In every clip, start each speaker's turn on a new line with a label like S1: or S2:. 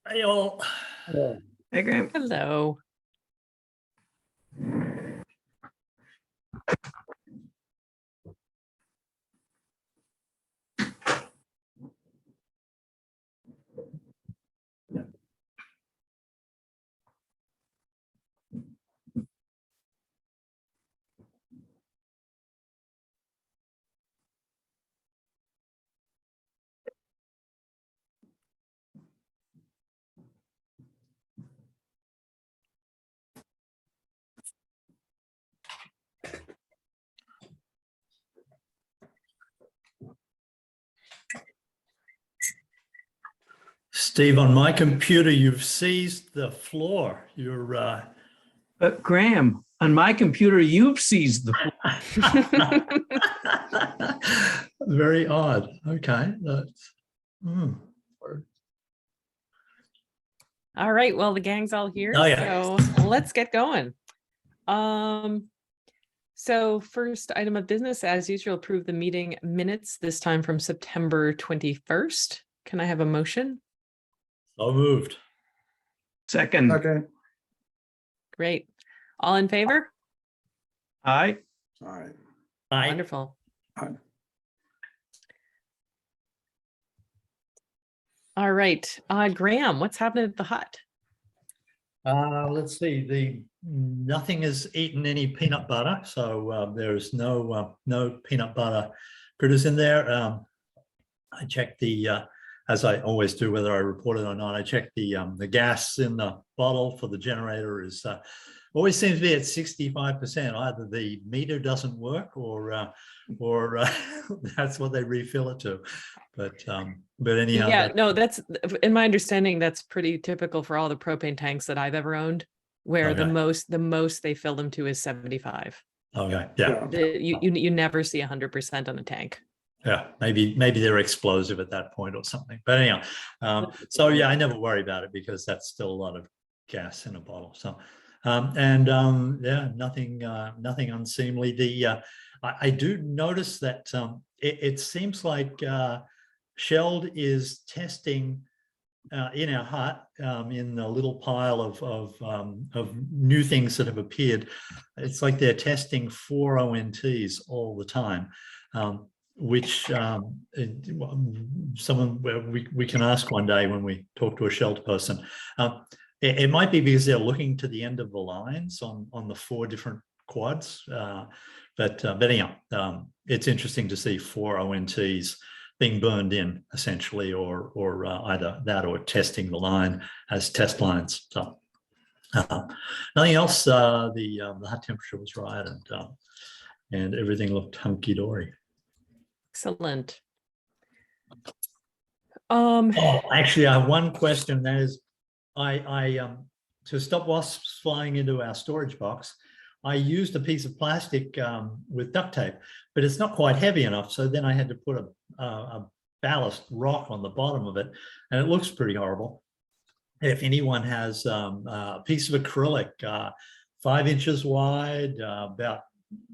S1: Hey all.
S2: Hey, Graham.
S3: Hello.
S1: Steve, on my computer, you've seized the floor. You're
S2: Graham, on my computer, you've seized the
S1: very odd. Okay. That's,
S3: All right. Well, the gang's all here,
S1: Oh, yeah.
S3: so let's get going. So first item of business, as usual, approve the meeting minutes, this time from September 21st. Can I have a motion?
S1: So moved.
S2: second.
S4: Okay.
S3: Great. All in favor?
S2: Aye.
S4: All right.
S1: Aye.
S3: Wonderful.
S4: Aye.
S3: All right. Graham, what's happening at the hut?
S1: Let's see. Nothing has eaten any peanut butter, so there's no peanut butter critters in there. I checked as I always do, whether I report it or not. I checked the gas in the bottle for the generator is always seems to be at 65%. Either the meter doesn't work or that's what they refill it to. But anyhow,
S3: Yeah, no, that's in my understanding, that's pretty typical for all the propane tanks that I've ever owned, where the most they fill them to is 75.
S1: Okay, yeah.
S3: You never see 100% on a tank.
S1: Yeah, maybe they're explosive at that point or something. But anyhow, so yeah, I never worry about it because that's still a lot of gas in a bottle. So yeah, nothing unseemly. I do notice that it seems like Sheld is testing in our hut in a little pile of new things that have appeared. It's like they're testing 4 ONTs all the time. Which someone we can ask one day when we talk to a shelter person. It might be because they're looking to the end of the lines on the 4 different quads. But anyhow, it's interesting to see 4 ONTs being burned in essentially, or either that or testing the line as test lines. So nothing else. The hut temperature was right, and everything looked hunky dory.
S3: Excellent.
S1: Oh, actually, I have one question. That is, I to stop wasps flying into our storage box, I used a piece of plastic with duct tape, but it's not quite heavy enough. So then I had to put a ballast rock on the bottom of it, and it looks pretty horrible. If anyone has a piece of acrylic, 5 inches wide, about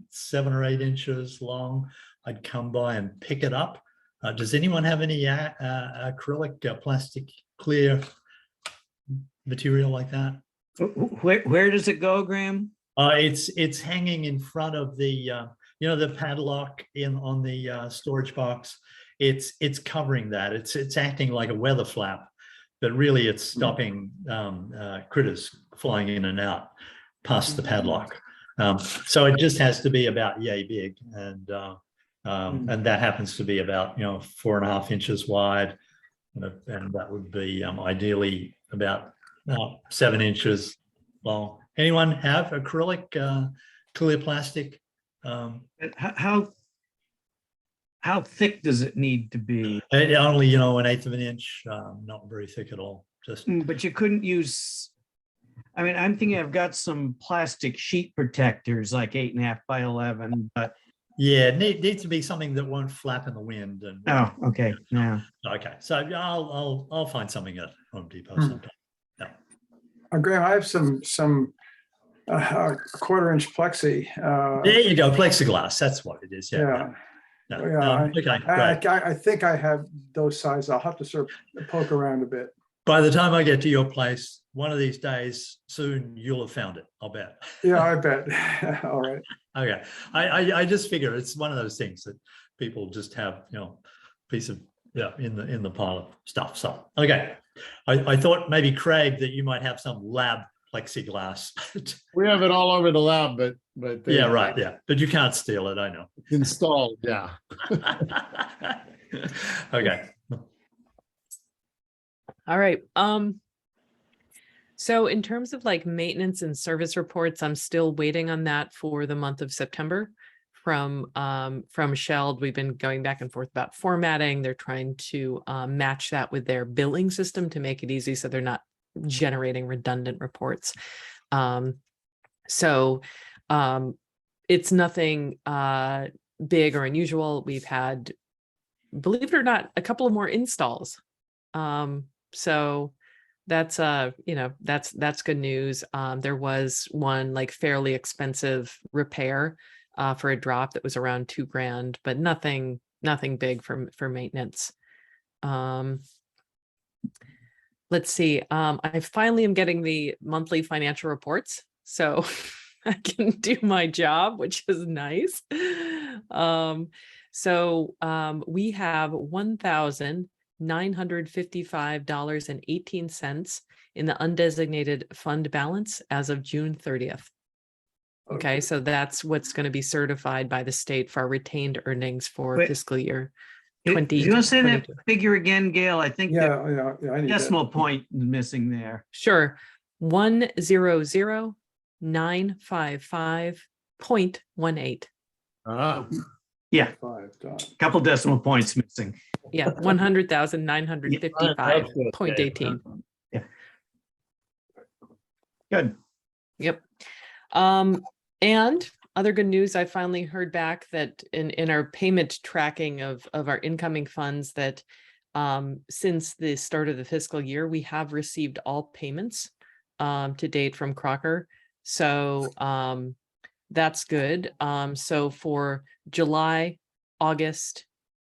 S1: 7 or 8 inches long, I'd come by and pick it up. Does anyone have any acrylic, plastic, clear material like that?
S2: Where does it go, Graham?
S1: It's hanging in front of the the padlock on the storage box. It's covering that. It's acting like a weather flap, but really it's stopping critters flying in and out past the padlock. So it just has to be about yay big, and that happens to be about 4.5 inches wide, and that would be ideally about 7 inches long. Anyone have acrylic, clear plastic?
S2: How thick does it need to be?
S1: Only 1/8 of an inch, not very thick at all. Just.
S2: But you couldn't use. I mean, I'm thinking I've got some plastic sheet protectors, like 8.5 by 11, but.
S1: Yeah, it needs to be something that won't flap in the wind. And
S2: oh, okay, yeah.
S1: Okay, so I'll find something at Home Depot sometime. Yeah.
S4: Graham, I have some 1/4-inch plexi.
S1: There you go, plexiglass. That's what it is. Yeah.
S4: Yeah.
S1: No,
S4: Yeah,
S1: okay, great.
S4: I think I have those sizes. I'll have to sort of poke around a bit.
S1: By the time I get to your place, one of these days soon, you'll have found it. I'll bet.
S4: Yeah, I bet. All right.
S1: Okay. I just figure it's one of those things that people just have, piece of, in the pile of stuff. So, okay. I thought maybe, Craig, that you might have some lab plexiglass.
S5: We have it all over the lab, but
S1: Yeah, right. Yeah. But you can't steal it. I know.
S5: installed. Yeah.
S1: Okay.
S3: All right. So in terms of like maintenance and service reports, I'm still waiting on that for the month of September from Sheld. We've been going back and forth about formatting. They're trying to match that with their billing system to make it easy so they're not generating redundant reports. So it's nothing big or unusual. We've had, believe it or not, a couple of more installs. So that's that's good news. There was one like fairly expensive repair for a drop that was around $2,000, but nothing big for maintenance. Let's see. I finally am getting the monthly financial reports, so I can do my job, which is nice. So we have $1,955.18 in the undesignated fund balance as of June 30th. Okay, so that's what's going to be certified by the state for our retained earnings for
S2: Wait.
S3: fiscal year
S2: You
S3: 20.
S2: want to say that figure again, Gail? I think the
S4: Yeah, I need
S2: decimal point is missing there.
S3: Sure. 100,955.18.
S5: Ah,
S2: Yeah,
S4: that.
S2: couple decimal points missing.
S3: Yeah, 100,955.18.
S2: Good.
S3: Yep. And other good news, I finally heard back that in our payment tracking of our incoming funds that since the start of the fiscal year, we have received all payments to date from Crocker. So that's good. So for July, August,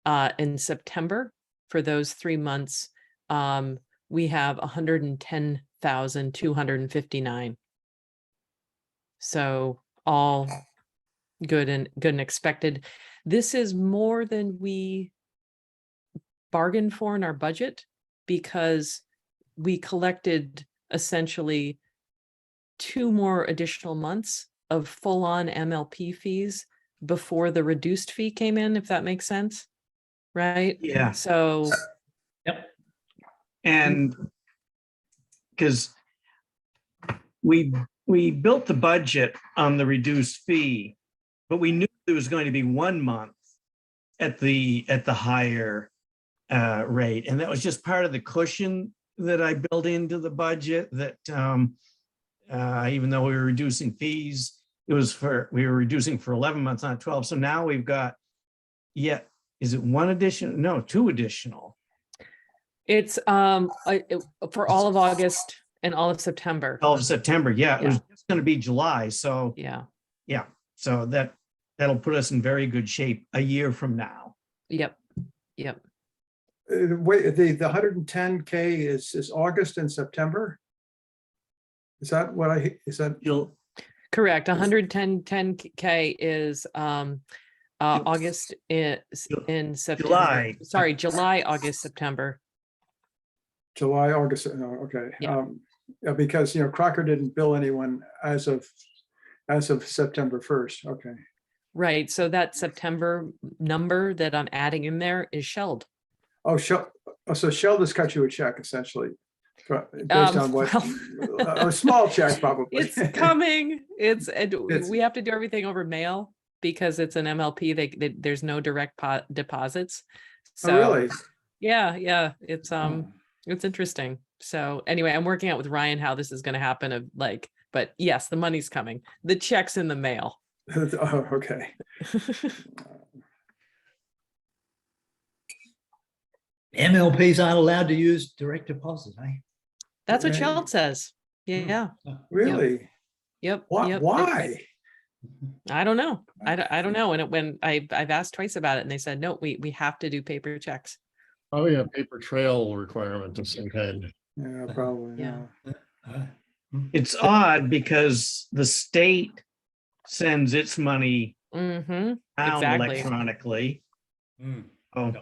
S3: and September, for those 3 months, we have 110,259. So all good and expected. This is more than we bargained for in our budget because we collected essentially 2 more additional months of full-on MLP fees before the reduced fee came in, if that makes sense, right?
S2: Yeah.
S3: So,
S1: Yep.
S2: And because we built the budget on the reduced fee, but we knew there was going to be 1 month at the higher rate, and that was just part of the cushion that I built into the budget. That even though we were reducing fees, we were reducing for 11 months, not 12. So now we've got, is it 1 additional? No, 2 additional.
S3: it's for all of August and all of September.
S2: All of September, yeah. It was just going to be July, so
S3: Yeah.
S2: So that'll put us in very good shape a year from now.
S3: Yep.
S4: Wait, the 110K is August and September? Is that what is that?
S3: Correct. 110K is August in September.
S2: July.
S3: Sorry, July, August, September.
S4: July, August, okay.
S3: Yeah.
S4: Yeah, because, Crocker didn't bill anyone as of September 1st, okay.
S3: Right. So that September number that I'm adding in there is Shelled.
S4: Oh, so Shell just cut you a check essentially, based on what, a small check probably.
S3: It's coming.
S4: It's-
S3: We have to do everything over mail because it's an MLP. There's no direct deposits. So
S4: Oh, really?
S3: yeah. It's interesting. So anyway, I'm working out with Ryan how this is going to happen. But yes, the money's coming. The check's in the mail.
S4: Oh, okay.
S1: MLPs aren't allowed to use direct deposit, eh?
S3: That's what
S4: Yeah.
S3: Shell says. Yeah.
S4: Really?
S3: Yep.
S4: Why?
S3: Yep.
S4: Why?
S3: I don't know. I don't know. And when I've asked twice about it and they said, no, we have to do paper checks.
S5: Probably a paper trail requirement of some kind.
S4: Yeah, probably.
S3: Yeah.
S2: It's odd because the state sends its money
S3: Mm-hmm.
S2: out
S3: Exactly.
S2: electronically. Oh,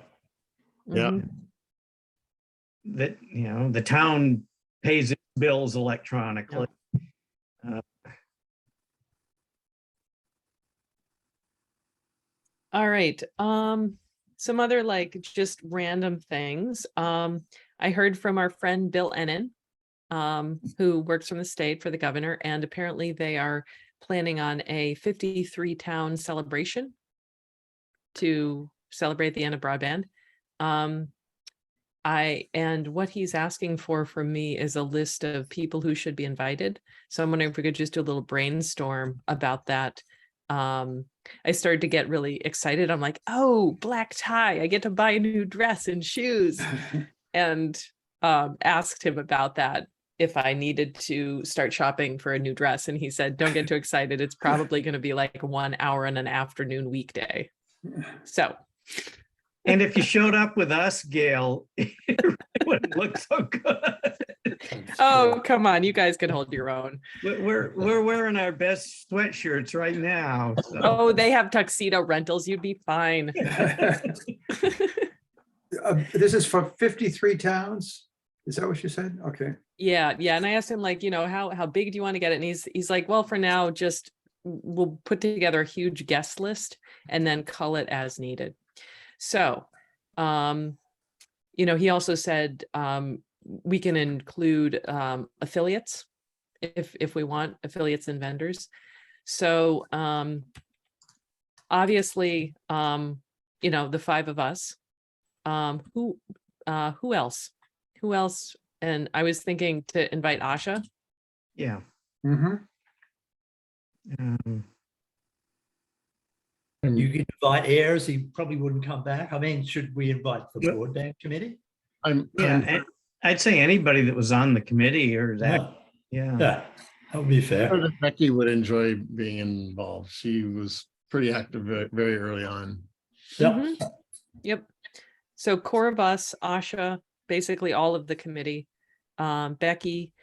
S5: Yeah.
S3: Mhm.
S2: that, the town pays its bills electronically.
S3: All right. Some other like just random things. I heard from our friend Bill Ennin, who works from the state for the governor, and apparently they are planning on a 53 town celebration to celebrate the end of broadband. And what he's asking for from me is a list of people who should be invited. So I'm wondering if we could just do a little brainstorm about that. I started to get really excited. I'm like, oh, black tie, I get to buy a new dress and shoes. And asked him about that, if I needed to start shopping for a new dress. And he said, don't get too excited. It's probably going to be like 1 hour in an afternoon weekday. So.
S2: And if you showed up with us, Gail, it really wouldn't look so good.
S3: Oh, come on. You guys can hold your own.
S2: We're wearing our best sweatshirts right now. So.
S3: Oh, they have tuxedo rentals. You'd be fine.
S4: This is for 53 towns? Is that what you said? Okay.
S3: Yeah. And I asked him, like, how big do you want to get it? And he's like, well, for now, just we'll put together a huge guest list and then cull it as needed. So, he also said we can include affiliates if we want, affiliates and vendors. So obviously, the 5 of us. Who else? Who else? And I was thinking to invite Asha.
S2: Yeah.
S4: Mhm.
S1: You could invite Ayers, he probably wouldn't come back. I mean, should we invite the
S2: Yep.
S1: broadband committee?
S2: Yeah, I'd say anybody that was on the committee or that.
S1: Yeah,
S2: Yeah.
S1: that would be fair.
S5: Becky would enjoy being involved. She was pretty active very early on.
S1: Yep.
S3: Mhm. Yep. So core of us, Asha, basically all of the committee, Becky.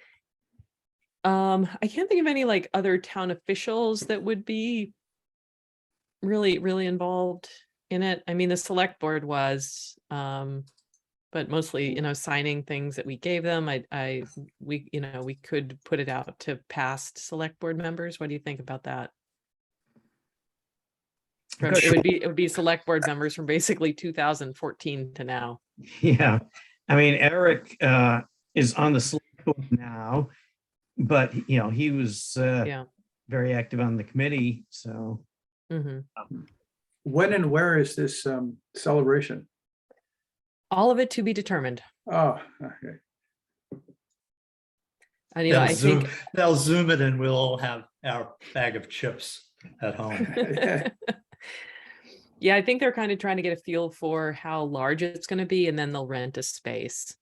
S3: I can't think of any like other town officials that would be really involved in it. I mean, the select board was, but mostly, signing things that we gave them. We could put it out to past select board members. What do you think about that? It would be select board members from basically 2014 to now.
S2: Yeah. I mean, Eric is on the select board now, but he was very active on the committee. So
S3: Mhm.
S4: When and where is this celebration?
S3: All of it to be determined.
S4: Oh, okay.
S3: And I think
S1: They'll zoom it and we'll all have our bag of chips at home.
S3: yeah, I think they're kind of trying to get a feel for how large it's going to be, and then they'll rent a space.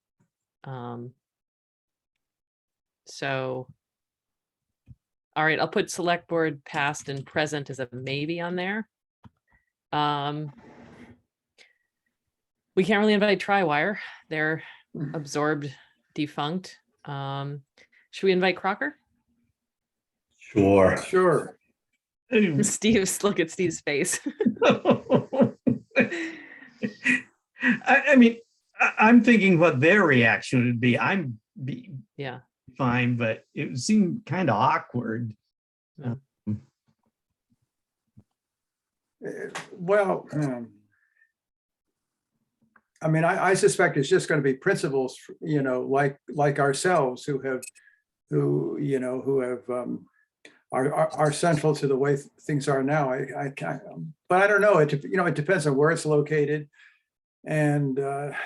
S3: So, all right, I'll put select board past and present as a maybe on there. We can't really invite Triwire. They're absorbed, defunct. Should we invite Crocker?
S1: Sure.
S4: Sure.
S3: Look at Steve's face.
S2: I mean, I'm thinking what their reaction would be.
S3: Yeah.
S2: Fine, but it seemed kind of awkward.
S3: Yeah.
S4: Well, I mean, I suspect it's just going to be principals, like ourselves who are central to the way things are now. But I don't know. It depends on where it's located and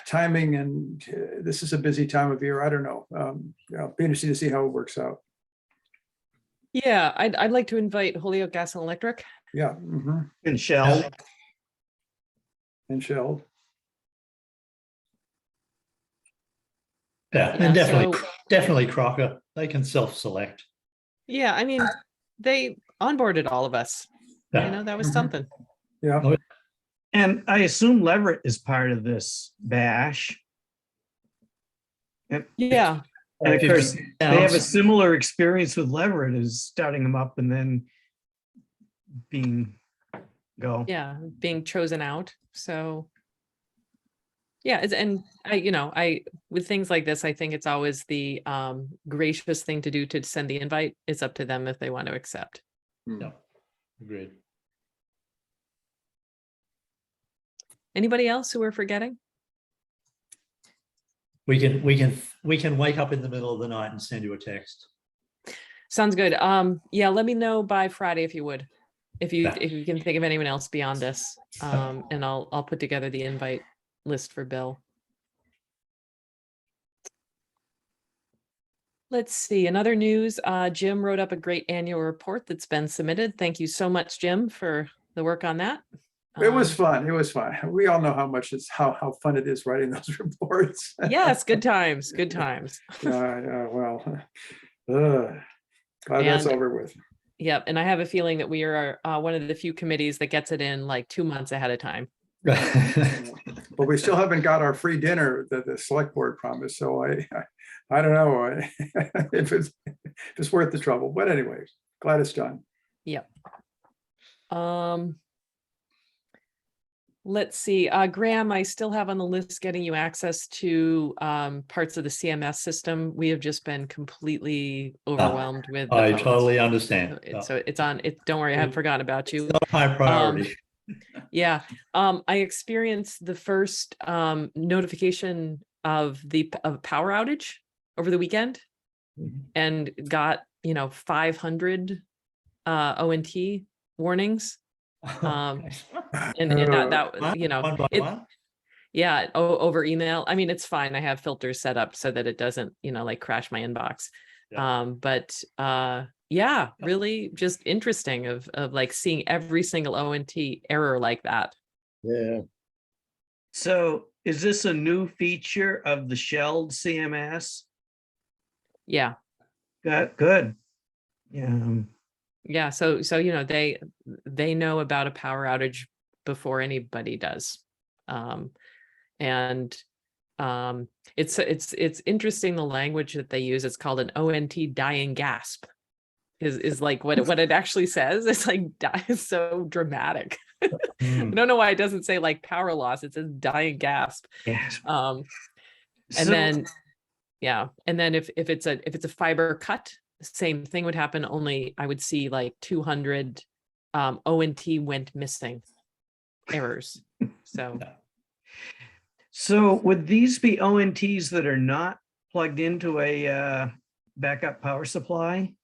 S4: timing. And this is a busy time of year. I don't know. Be interesting to see how it works out.
S3: Yeah, I'd like to invite Holyoke Gas and Electric.
S4: Yeah. Mm-hmm.
S2: And Shell.
S4: And Shell.
S1: Yeah,
S3: Yeah,
S1: and
S3: so-
S1: definitely Crocker. they can self-select.
S3: Yeah, I mean, they onboarded all of us. You know, that was
S4: Mhm.
S3: something.
S4: Yeah.
S2: And I assume Leverett is part of this bash.
S3: Yeah,
S2: And of course,
S1: 50
S2: they have a
S1: towns.
S2: similar experience with Leverett, is starting them up and then being go.
S3: yeah, being chosen out. So yeah, and I with things like this, I think it's always the gracious thing to do to send the invite. It's up to them if they want to accept.
S1: Yeah, agreed.
S3: Anybody else who we're forgetting?
S1: We can wake up in the middle of the night and send you a text.
S3: Sounds good. Yeah, let me know by Friday if you would. If you
S1: Yeah.
S3: can think of anyone else beyond this. And I'll put together the invite list for Bill. Let's see, in other news, Jim wrote up a great annual report that's been submitted. Thank you so much, Jim, for the work on that.
S4: It was fun. It was fun. We all know how much how fun it is writing those reports.
S3: Yes, good times, good times.
S4: Yeah, well, glad that's
S3: And-
S4: over with.
S3: Yep, and I have a feeling that we are one of the few committees that gets it in like 2 months ahead of time.
S4: But we still haven't got our free dinner that the select board promised. So I don't know if it's worth the trouble. But anyway, glad it's done.
S3: Yep. Let's see, Graham, I still have on the list getting you access to parts of the CMS system. We have just been completely overwhelmed with. the
S1: I
S3: phones.
S1: totally understand.
S3: So it's on it. Don't worry, I haven't forgotten about you.
S1: High priority.
S3: Yeah, I experienced the first notification of power outage over the weekend
S1: Mhm.
S3: and got 500 ONT warnings. And that
S1: One by
S3: it,
S1: one?
S3: yeah, over email. I mean, it's fine. I have filters set up so that it doesn't like crash my inbox.
S1: Yeah.
S3: But yeah, really just interesting of like seeing every single ONT error like that.
S5: Yeah.
S2: So is this a new feature of the shelled CMS?
S3: Yeah.
S2: Good. Yeah.
S3: Yeah. So they know about a power outage before anybody does. And it's interesting the language that they use. It's called an ONT dying gasp. Is like what it actually says. It's like it's so dramatic. I don't know why it doesn't say like power loss. It says dying gasp.
S2: Yes.
S3: And
S2: So-
S3: then if it's a fiber cut, same thing would happen. Only I would see like 200 ONT went missing errors.
S2: So would these be ONTs that are not plugged into a backup power supply?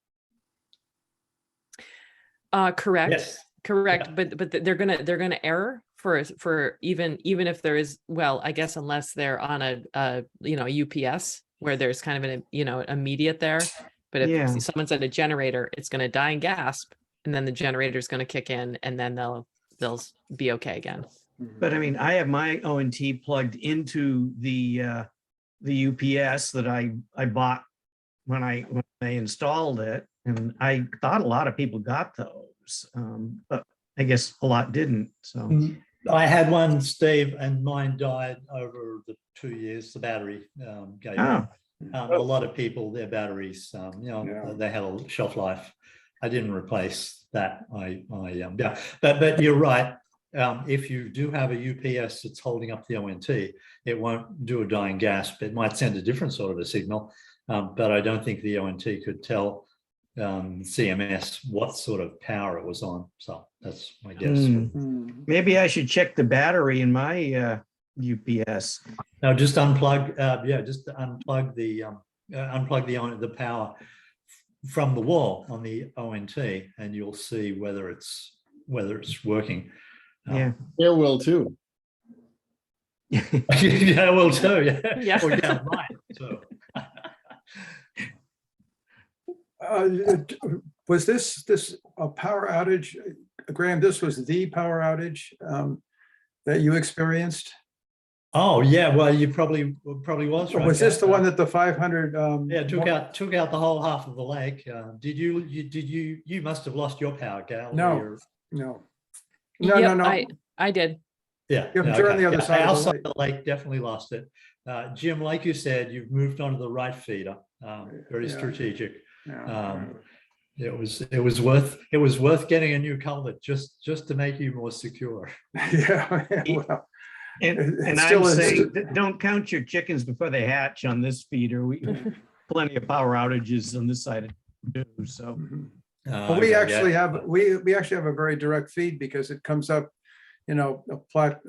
S3: Correct.
S1: Yes.
S3: Correct.
S1: Yeah.
S3: But they're gonna error for even if there is, well, I guess unless they're on a UPS where there's kind of an immediate there. But if someone's at a generator, it's gonna die and gasp, and then the generator is gonna kick in, and then they'll be okay again.
S2: But I mean, I have my ONT plugged into the UPS that I bought when I installed it, and I thought a lot of people got those, but I guess a lot didn't. So
S1: I had one, Steve, and mine died over the 2 years. The battery gave out. A lot of people, their batteries, they had a shelf life. I didn't replace that. But you're right. If you do have a UPS that's holding up the ONT, it won't do a dying gasp. It might send a different sort of a signal, but I don't think the ONT could tell CMS what sort of power it was on. So that's my guess.
S2: Maybe I should check the battery in my UPS.
S1: No, just unplug. Just unplug the power from the wall on the ONT, and you'll see whether it's working.
S2: Yeah.
S5: There will too.
S1: Yeah, will too. Yeah.
S3: Yeah.
S1: Or yeah, right. So.
S4: Was this a power outage, Graham? This was the power outage that you experienced?
S1: Oh, yeah, well, you probably was right.
S4: Was this the
S1: Kath.
S4: one that the 500?
S1: Yeah, took out the whole half of the lake. You must have lost your power, Gal. or
S4: No,
S1: your-
S4: no,
S3: Yep,
S4: no.
S3: I did.
S1: Yeah.
S4: Yep,
S1: yeah,
S4: you're on
S1: okay.
S4: the other
S1: Yeah,
S4: side of the
S1: our
S4: lake.
S1: the lake definitely lost it. Jim, like you said, you've moved on to the right feeder. Very
S4: Yeah.
S1: strategic.
S4: Yeah.
S1: It was worth getting a new culvert just to make you more secure.
S4: Yeah, well,
S2: And,
S4: It
S2: and I'm
S4: still is-
S2: saying, don't count your chickens before they hatch on this feeder. We plenty of power outages on this side too, so.
S4: mhm.
S1: Oh,
S4: Well, we
S1: okay,
S4: actually
S1: yeah.
S4: have, we actually have a very direct feed because it comes up, a plat,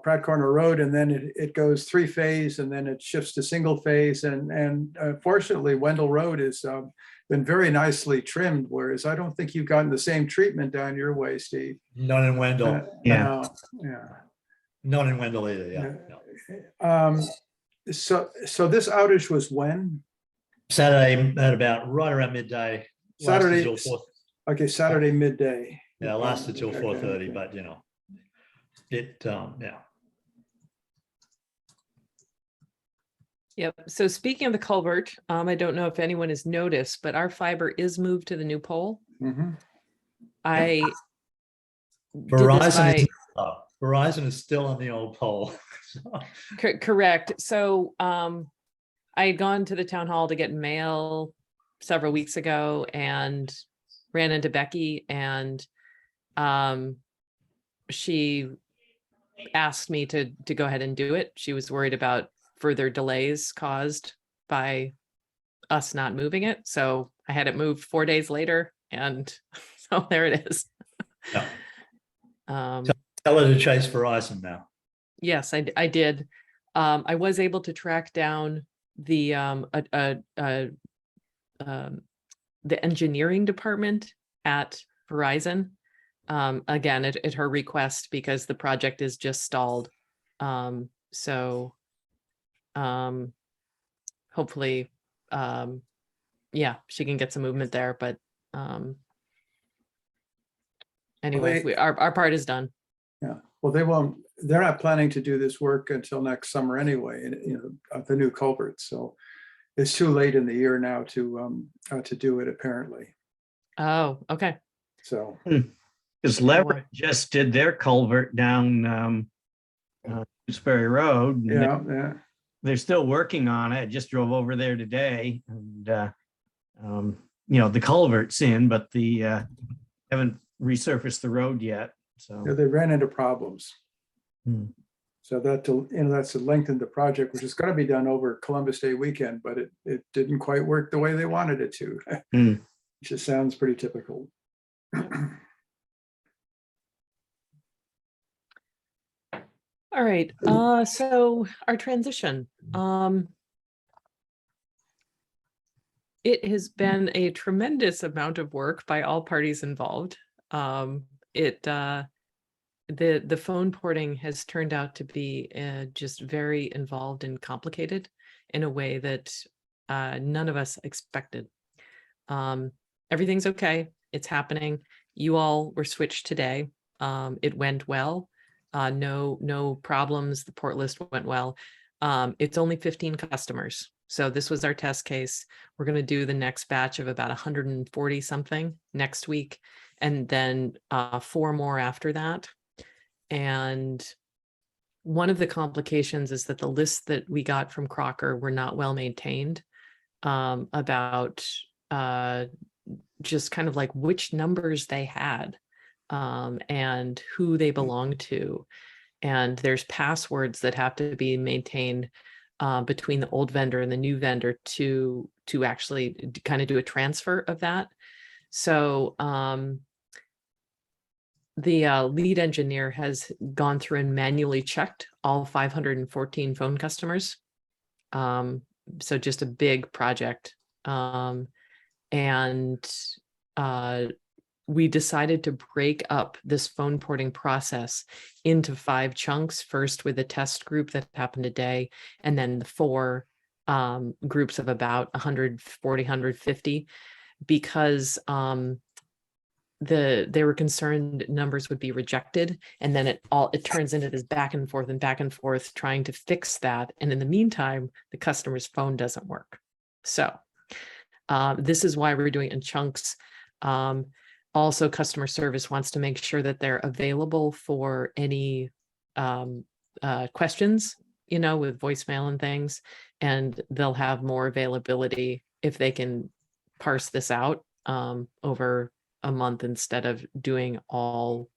S4: Pratt Corner Road, and then it goes 3-phase, and then it shifts to single phase. And fortunately, Wendell Road has been very nicely trimmed, whereas I don't think you've gotten the same treatment down your way, Steve.
S1: Not in Wendell.
S2: Yeah.
S4: Yeah.
S1: Not in Wendell either. Yeah.
S4: Yeah. So this outage was when?
S1: Saturday at about right around midday.
S4: Saturday.
S1: Lasted till 4,
S4: Okay, Saturday midday.
S1: yeah, lasted till
S4: Okay,
S1: 4:30,
S4: okay.
S1: but it yeah.
S3: Yep. So speaking of the culvert, I don't know if anyone has noticed, but our fiber is moved to the new pole.
S4: Mhm.
S3: I did this
S1: Verizon is still on the old pole.
S3: correct. So I had gone to the town hall to get mail several weeks ago and ran into Becky, and she asked me to go ahead and do it. She was worried about further delays caused by us not moving it. So I had it moved 4 days later, and so there it is.
S1: Yeah.
S3: Um,
S1: Tell her to chase Verizon now.
S3: Yes, I did. I was able to track down the engineering department at Verizon. Again, at her request, because the project is just stalled. Hopefully, yeah, she can get some movement there. But anyway, our part is done.
S4: Yeah, well, they're not planning to do this work until next summer anyway, the new culvert. So it's too late in the year now to do it, apparently.
S3: Oh, okay.
S4: So.
S2: Because Leverett just did their culvert down Shutesbury Road. And
S4: Yeah.
S2: they're still working on it. I just drove over there today, and the culvert's in, but the haven't resurfaced the road yet. So
S4: Yeah, they ran into problems.
S2: Hmm.
S4: So that's lengthened the project, which is going to be done over Columbus Day weekend, but it didn't quite work the way they wanted it to.
S2: Hmm.
S4: Which just sounds pretty typical.
S3: All right. So our transition. It has been a tremendous amount of work by all parties involved. The phone porting has turned out to be just very involved and complicated in a way that none of us expected. Everything's okay. It's happening. You all were switched today. It went well. No problems. The port list went well. It's only 15 customers. So this was our test case. We're going to do the next batch of about 140 something next week, and then 4 more after that. And one of the complications is that the lists that we got from Crocker were not well maintained about just kind of like which numbers they had and who they belong to. And there's passwords that have to be maintained between the old vendor and the new vendor to actually kind of do a transfer of that. So the lead engineer has gone through and manually checked all 514 phone customers. So just a big project. We decided to break up this phone porting process into 5 chunks, first with a test group that happened today, and then the 4 groups of about 140, 150, because they were concerned numbers would be rejected, and then it turns into this back and forth trying to fix that. And in the meantime, the customer's phone doesn't work. So this is why we're doing it in chunks. Also, customer service wants to make sure that they're available for any questions, with voicemail and things, and they'll have more availability if they can parse this out over a month instead of doing all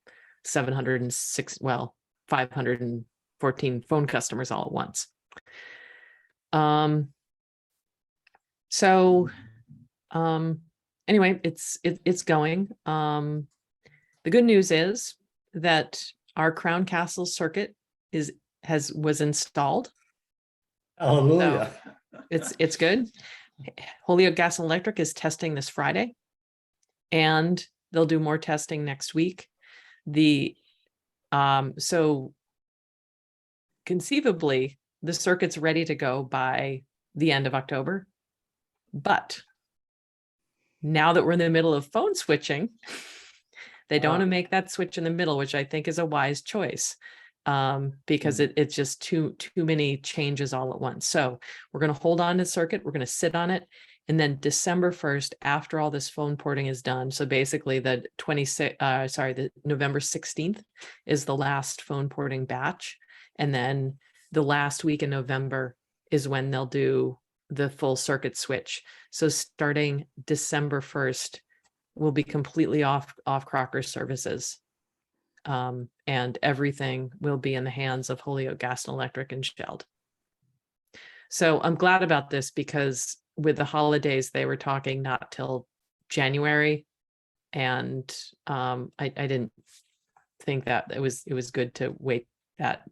S3: 514 phone customers all at once. Anyway, it's going. The good news is that our Crown Castle circuit was installed.
S1: Hallelujah.
S3: It's good. Holyoke Gas and Electric is testing this Friday, and they'll do more testing next week. So conceivably, the circuit's ready to go by the end of October. But now that we're in the middle of phone switching, they don't want to make that switch in the middle, which I think is a wise choice, because it's just too many changes all at once. So we're going to hold on to the circuit. We're going to sit on it. And then December 1st, after all this phone porting is done, so basically the November 16th is the last phone porting batch. And then the last week in November is when they'll do the full circuit switch. So starting December 1st, we'll be completely off Crocker services. And everything will be in the hands of Holyoke Gas and Electric and Sheld. So I'm glad about this, because with the holidays, they were talking not till January. And I didn't think that it was good to wait that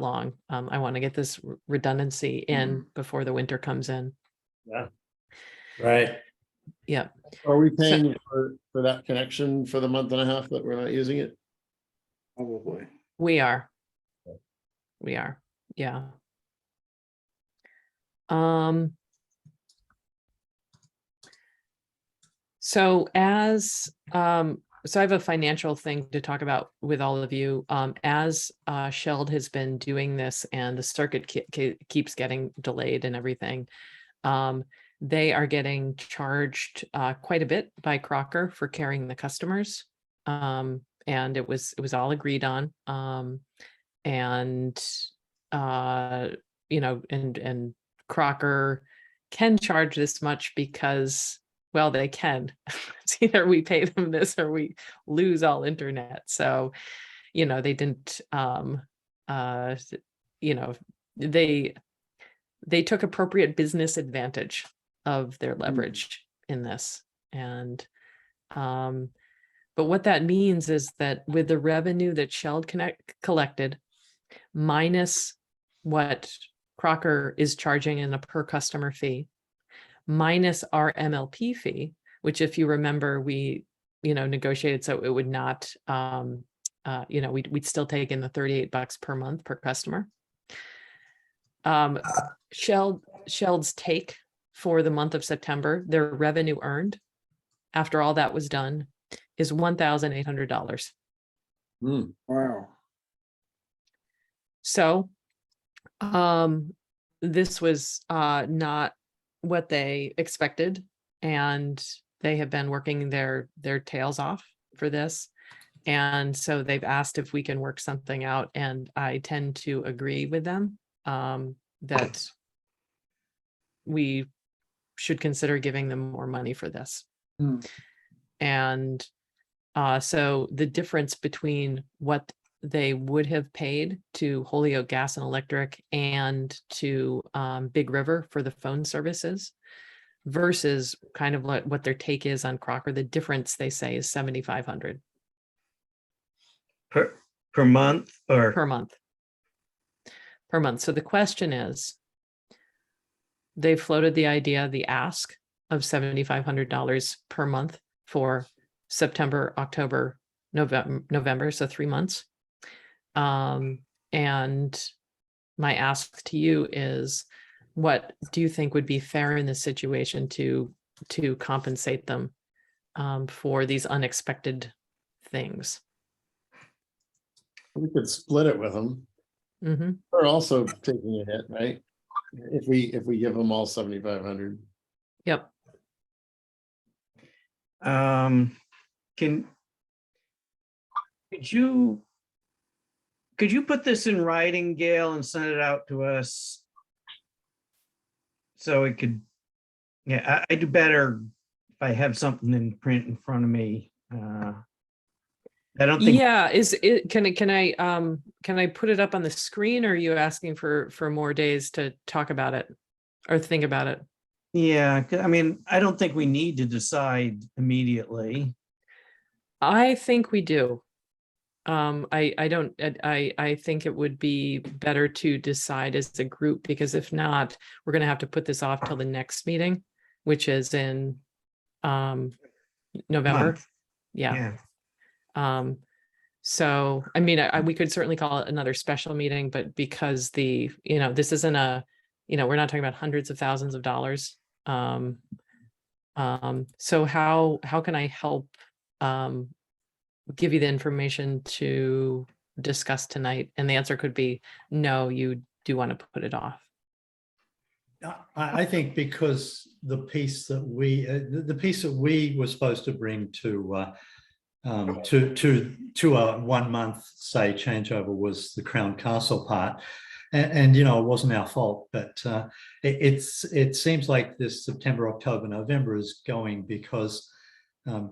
S3: long. I want to get this redundancy in before the winter comes in.
S5: Yeah.
S1: Right.
S3: Yeah.
S5: Are we paying for that connection for the month and a half that we're not using it?
S4: Probably.
S3: We are. Yeah. So so I have a financial thing to talk about with all of you. As Sheld has been doing this and the circuit keeps getting delayed and everything, they are getting charged quite a bit by Crocker for carrying the customers. And it was all agreed on. And Crocker can charge this much because, well, they can. It's either we pay them this or we lose all internet. So, they didn't, they took appropriate business advantage of their leverage in this. And, but what that means is that with the revenue that Sheld collected, minus what Crocker is charging in a per customer fee, minus our MLP fee, which, if you remember, we negotiated so it would not we'd still take in the $38 per month per customer. Sheld's take for the month of September, their revenue earned after all that was done is $1,800.
S4: Wow.
S3: So this was not what they expected, and they have been working their tails off for this. And so they've asked if we can work something out, and I tend to agree with them that we should consider giving them more money for this. And so the difference between what they would have paid to Holyoke Gas and Electric and to Big River for the phone services versus kind of what their take is on Crocker, the difference, they say, is $7,500
S2: per month or
S3: per month. So the question is, they floated the idea, the ask of $7,500 per month for September, October, November, so 3 months. And my ask to you is, what do you think would be fair in this situation to compensate them for these unexpected things.
S5: We could split it with them.
S3: Mhm.
S5: We're also taking a hit, right? If we give them all 7,500.
S3: Yep.
S2: Could you put this in writing, Gail, and send it out to us? So it could, yeah, I do better if I have something in print in front of me. I don't think,
S3: Yeah, can I put it up on the screen, or are you asking for more days to talk about it or think about it?
S2: yeah, I mean, I don't think we need to decide immediately.
S3: I think we do. I think it would be better to decide as a group, because if not, we're gonna have to put this off till the next meeting, which is in November.
S2: Month.
S3: Yeah. So, I mean, we could certainly call it another special meeting, but because this isn't we're not talking about hundreds of thousands of dollars. So how can I help give you the information to discuss tonight? And the answer could be no, you do want to put it off.
S1: I think because the piece that we were supposed to bring to a 1 month, say, changeover was the Crown Castle part, and it wasn't our fault, but it seems like this September, October, November is going because of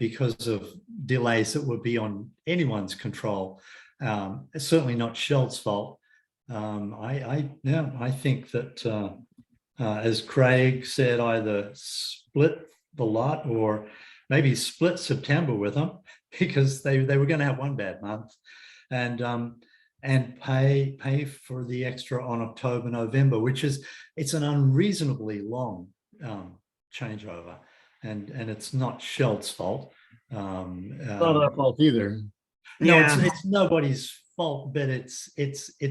S1: delays that would be on anyone's control. It's certainly not Shell's fault. I think that as Craig said, either split the lot or maybe split September with them, because they were going to have one bad month, and pay for the extra on October, November, it's an unreasonably long changeover, and it's not Shell's fault.
S5: Not our fault either.
S1: No,
S2: Yeah.
S1: it's nobody's fault, but it's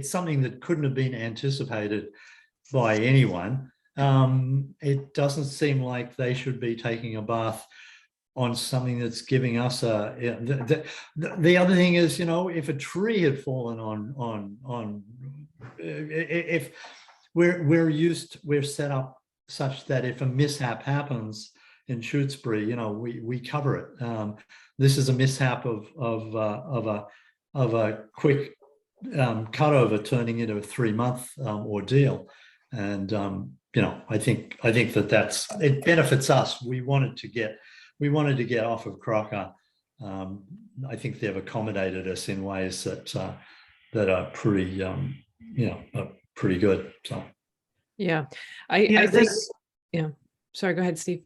S1: something that couldn't have been anticipated by anyone. It doesn't seem like they should be taking a bath on something that's giving us the other thing is, if a tree had fallen on if we're set up such that if a mishap happens in Shutesbury, we cover it. This is a mishap of a quick cutover turning into a 3-month ordeal, and I think that it benefits us. We wanted to get off of Crocker. I think they've accommodated us in ways that are pretty pretty good. So
S3: Yeah, I think. Yeah, sorry, go ahead, Steve.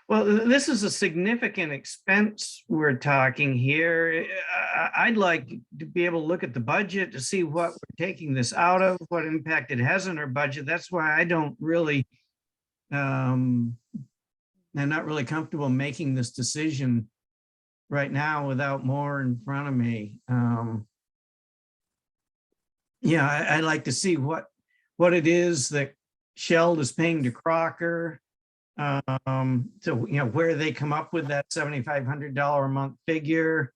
S2: Well, this is a significant expense we're talking here. I'd like to be able to look at the budget to see what we're taking this out of, what impact it has on our budget. That's why I don't really, I'm not really comfortable making this decision right now without more in front of me. I'd like to see what it is that Shell is paying to Crocker. So where they come up with that $7,500 a month figure.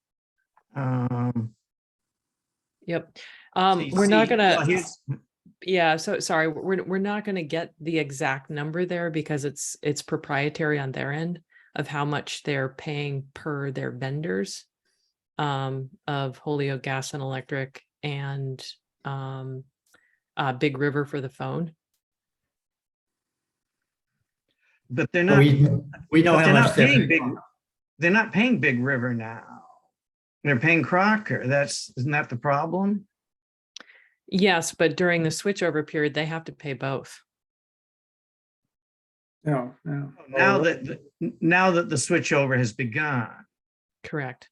S3: Yep. We're not gonna. So sorry, we're not gonna get the exact number there, because it's proprietary on their end of how much they're paying per their vendors of Holyoke Gas and Electric and Big River for the phone.
S2: But they're not.
S1: we know how much
S2: They're not paying Big River now. They're paying Crocker. Isn't that the problem?
S3: Yes, but during the switchover period, they have to pay both.
S4: No.
S2: Now that the switchover has begun.
S3: Correct.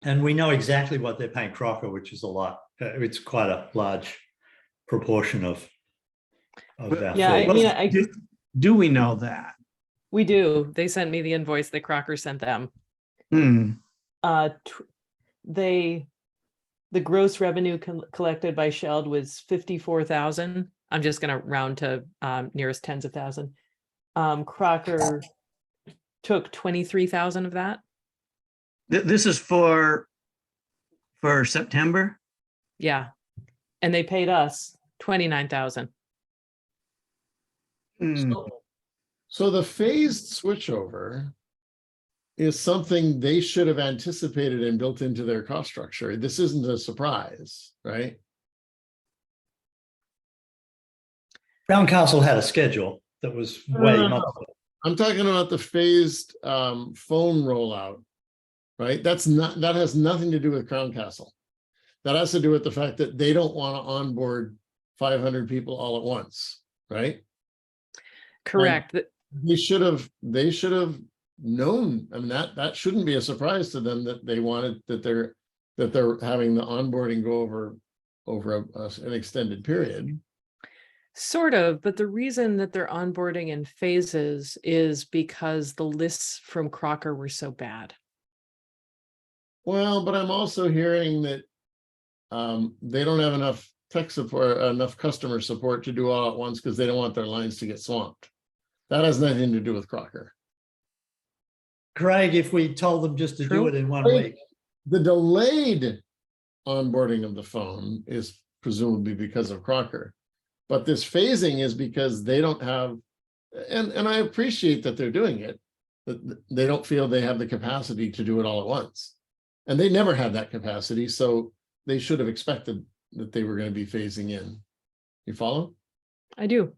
S1: And we know exactly what they're paying Crocker, which is a lot. It's quite a large proportion of that.
S3: Yeah, I mean,
S2: Do we know that?
S3: we do. They sent me the invoice that Crocker sent them. The gross revenue collected by Shell was 54,000. I'm just going to round to nearest tens of thousand. Crocker took 23,000 of that.
S2: This is for September?
S3: Yeah. And they paid us 29,000.
S2: Hmm.
S5: So the phased switchover is something they should have anticipated and built into their cost structure. This isn't a surprise, right?
S1: Crown Castle had a schedule that was way
S5: No.
S1: months.
S5: I'm talking about the phased phone rollout, right? That has nothing to do with Crown Castle. That has to do with the fact that they don't want to onboard 500 people all at once, right?
S3: Correct.
S5: They should have known. I mean, that shouldn't be a surprise to them that they wanted that they're having the onboarding go over an extended period.
S3: Sort of, but the reason that they're onboarding in phases is because the lists from Crocker were so bad.
S5: Well, but I'm also hearing that they don't have enough tech support, enough customer support to do all at once because they don't want their lines to get swamped. That has nothing to do with Crocker.
S1: Craig, if we told them just to do
S3: True.
S1: it in 1
S5: Right.
S1: week.
S5: The delayed onboarding of the phone is presumably because of Crocker. But this phasing is because they don't have, and I appreciate that they're doing it, but they don't feel they have the capacity to do it all at once. And they never had that capacity, so they should have expected that they were going to be phasing in. You follow?
S3: I do.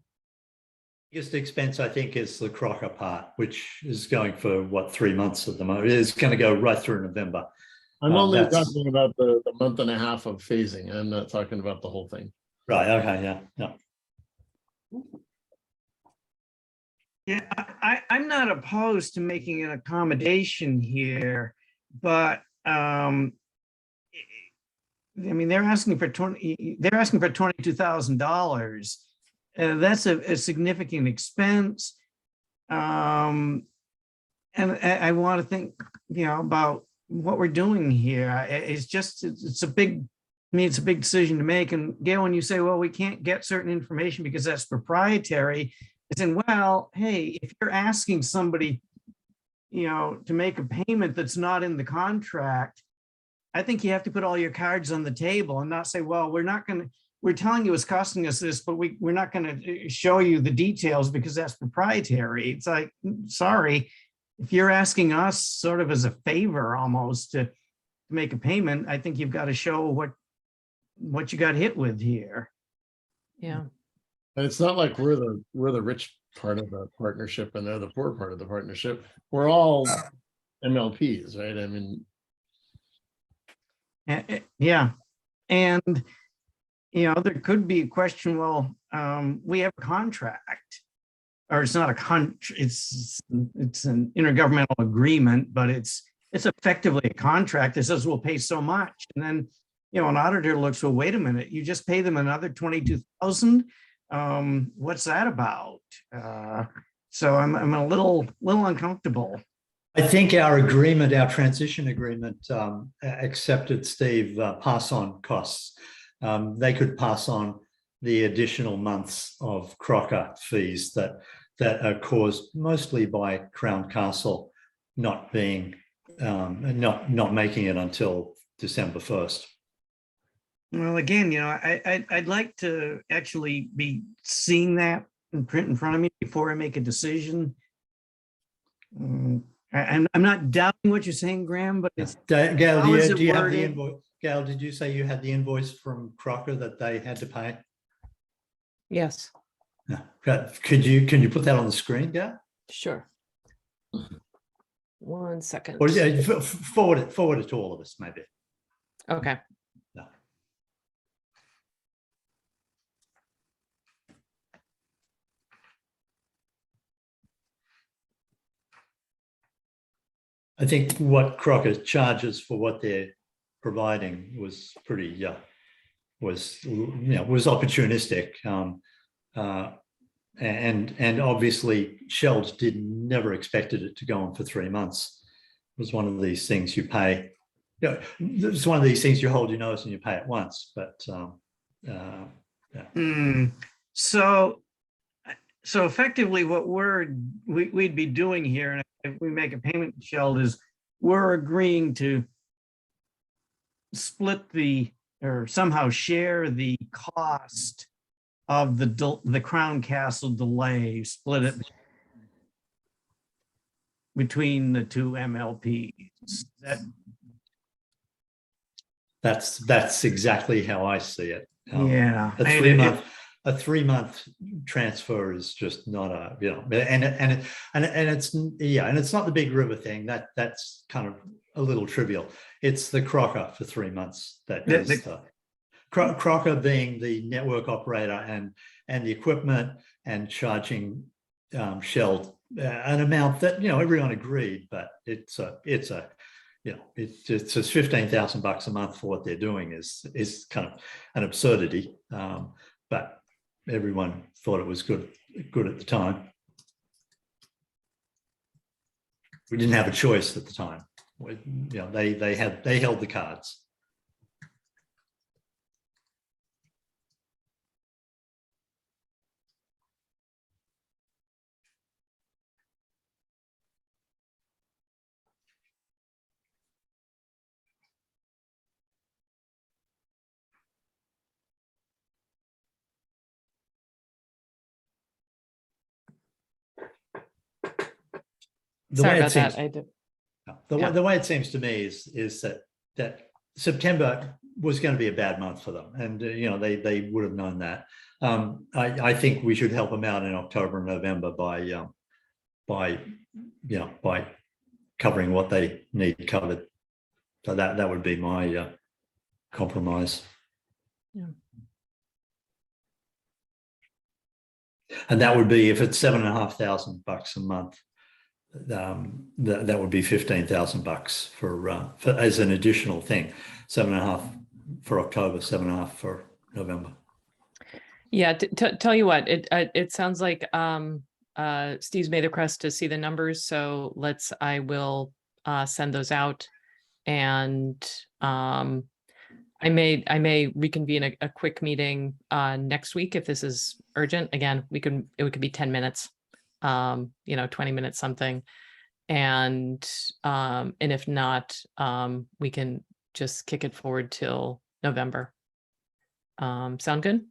S1: Biggest expense, I think, is the Crocker part, which is going for what, 3 months at the moment. It's going to go right through November.
S5: I'm only
S1: that's-
S5: talking about the month and a half of phasing. I'm not talking about the whole thing.
S1: Right. Okay. Yeah. Yeah.
S2: Yeah, I'm not opposed to making an accommodation here, but I mean, they're asking for $22,000. That's a significant expense. And I want to think, about what we're doing here. It's a big decision to make. And Gail, when you say, well, we can't get certain information because that's proprietary, it's in, well, hey, if you're asking somebody, to make a payment that's not in the contract, I think you have to put all your cards on the table and not say, well, we're telling you it's costing us this, but we're not going to show you the details because that's proprietary. It's like, sorry, if you're asking us sort of as a favor almost to make a payment, I think you've got to show what you got hit with here.
S3: Yeah.
S5: And it's not like we're the rich part of the partnership and they're the poor part of the partnership. We're all MLPs, right? I mean,
S2: yeah. And, there could be a question, well, we have a contract, or it's not a it's an intergovernmental agreement, but it's effectively a contract that says we'll pay so much. And then, an auditor looks, well, wait a minute, you just pay them another 22,000. What's that about? So I'm a little uncomfortable.
S1: I think our transition agreement, accepted, Steve, pass on costs. They could pass on the additional months of Crocker fees that are caused mostly by Crown Castle not being not making it until December 1st.
S2: Well, again, I'd like to actually be seeing that in print in front of me before I make a decision. I'm not doubting what you're saying, Graham, but it's
S1: Gail,
S2: how is it
S1: do you have the
S2: worded?
S1: invoice? Gail, did you say you had the invoice from Crocker that they had to pay?
S3: Yes.
S1: No. Can you put that on the screen, Gail?
S3: Sure. 1 second.
S1: Or forward it to all of us, maybe.
S3: Okay.
S1: No. I think what Crocker charges for what they're providing was pretty, was opportunistic. And obviously Shell never expected it to go on for 3 months. It was one of these things you pay. It's one of these things you hold your nose and you pay it once. But
S2: So So effectively what we'd be doing here, and if we make a payment to Shell, is we're agreeing to split or somehow share the cost of the Crown Castle delay, split it between the two MLPs.
S1: That's exactly how I see it.
S2: Yeah.
S1: A 3-month transfer is just not and it's not the Big River thing. That's kind of a little trivial. It's the Crocker for 3 months that is Crocker being the network operator and the equipment and charging Shell an amount that everyone agreed, but it's $15,000 a month for what they're doing is kind of an absurdity, but everyone thought it was good at the time. We didn't have a choice at the time. They held the cards.
S3: Sorry about that. I did.
S1: The way it seems to me is that September was going to be a bad month for them, and they would have known that. I think we should help them out in October and November by covering what they need covered. So that would be my compromise.
S3: Yeah.
S1: And that would be if it's $7,500 a month. That would be $15,000 for as an additional thing. 7.5 for October, 7.5 for November.
S3: Yeah, tell you what, it sounds like Steve's made a request to see the numbers, so I will send those out, and I may reconvene a quick meeting next week if this is urgent. Again, it could be 10 minutes. 20 minutes something, and if not, we can just kick it forward till November. Sound good?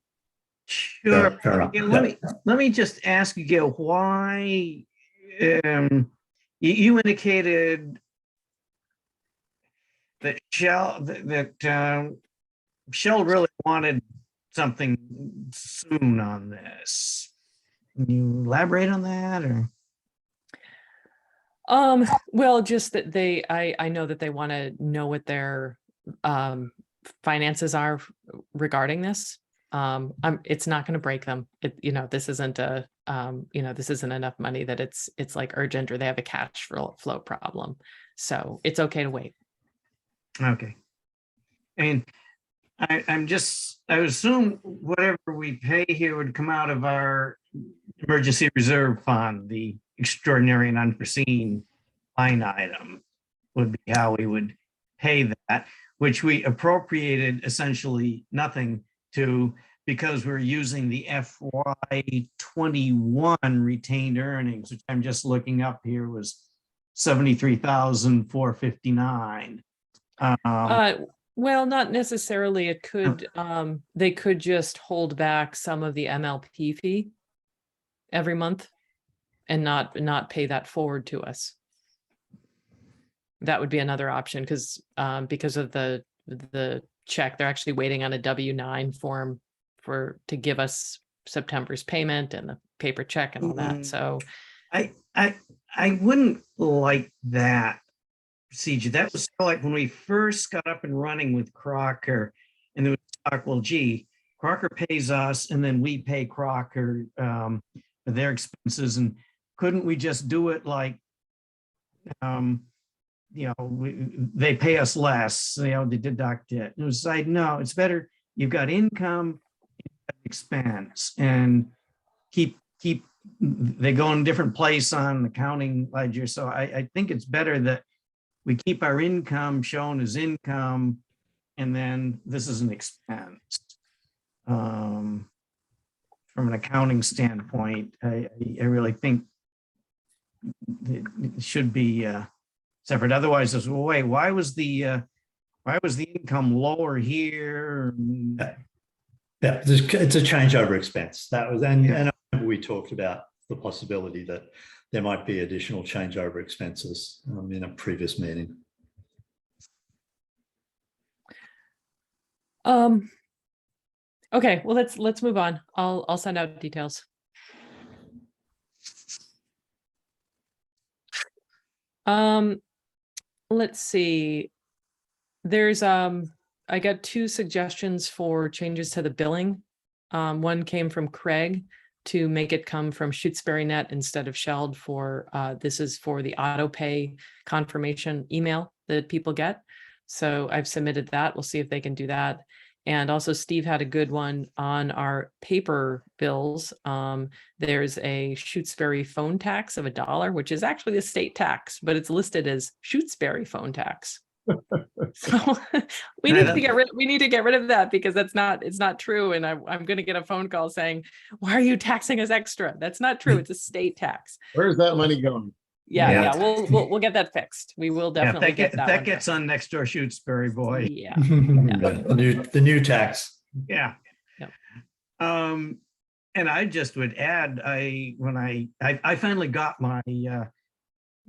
S2: Sure.
S1: Fair enough.
S2: Yeah, let me just ask you, Gail, why you indicated that Shell really wanted something soon on this. Can you elaborate on that, or?
S3: Well, just that I know that they want to know what their finances are regarding this. It's not going to break them. This isn't this isn't enough money that it's like urgent, or they have a cash flow problem. So it's okay to wait.
S2: Okay. I mean, I assume whatever we pay here would come out of our emergency reserve fund, the extraordinary and unforeseen line item would be how we would pay that, which we appropriated essentially nothing to, because we're using the FY21 retained earnings, which I'm just looking up here, was 73,459.
S3: Well, not necessarily. It could, they could just hold back some of the MLP fee every month and not pay that forward to us. That would be another option, because of the check, they're actually waiting on a W-9 form to give us September's payment and the paper check and all that. So
S2: I wouldn't like that procedure. That was like when we first got up and running with Crocker, and there was talk, well, gee, Crocker pays us and then we pay Crocker for their expenses, and couldn't we just do it like they pay us less, they deduct it. It was like, no, it's better. You've got income, expense, and keep they go in a different place on the accounting ledger. So I think it's better that we keep our income shown as income, and then this is an expense. from an accounting standpoint, I really think it should be separate. Otherwise, it's, well, wait, why was the income lower here?
S1: Yeah, it's a changeover expense. That was, and
S2: Yeah.
S1: I remember we talked about the possibility that there might be additional changeover expenses in a previous meeting.
S3: Okay, well, let's move on. I'll send out details. Let's see. There's I got 2 suggestions for changes to the billing. One came from Craig to make it come from Shutesbury Net instead of Shelled for this is for the auto pay confirmation email that people get. So I've submitted that. We'll see if they can do that. And also Steve had a good one on our paper bills. There's a Shutesbury phone tax of $1, which is actually the state tax, but it's listed as Shutesbury phone tax. So we need to get rid of that because it's not true. And I'm going to get a phone call saying, why are you taxing us extra? That's not true. It's a state tax.
S5: Where's that money going?
S3: Yeah. We'll get that fixed. We will definitely get that.
S2: That gets on next door Shutesbury, boy.
S3: Yeah.
S1: The new tax.
S2: Yeah.
S3: Yep.
S2: And I just would add, I finally got my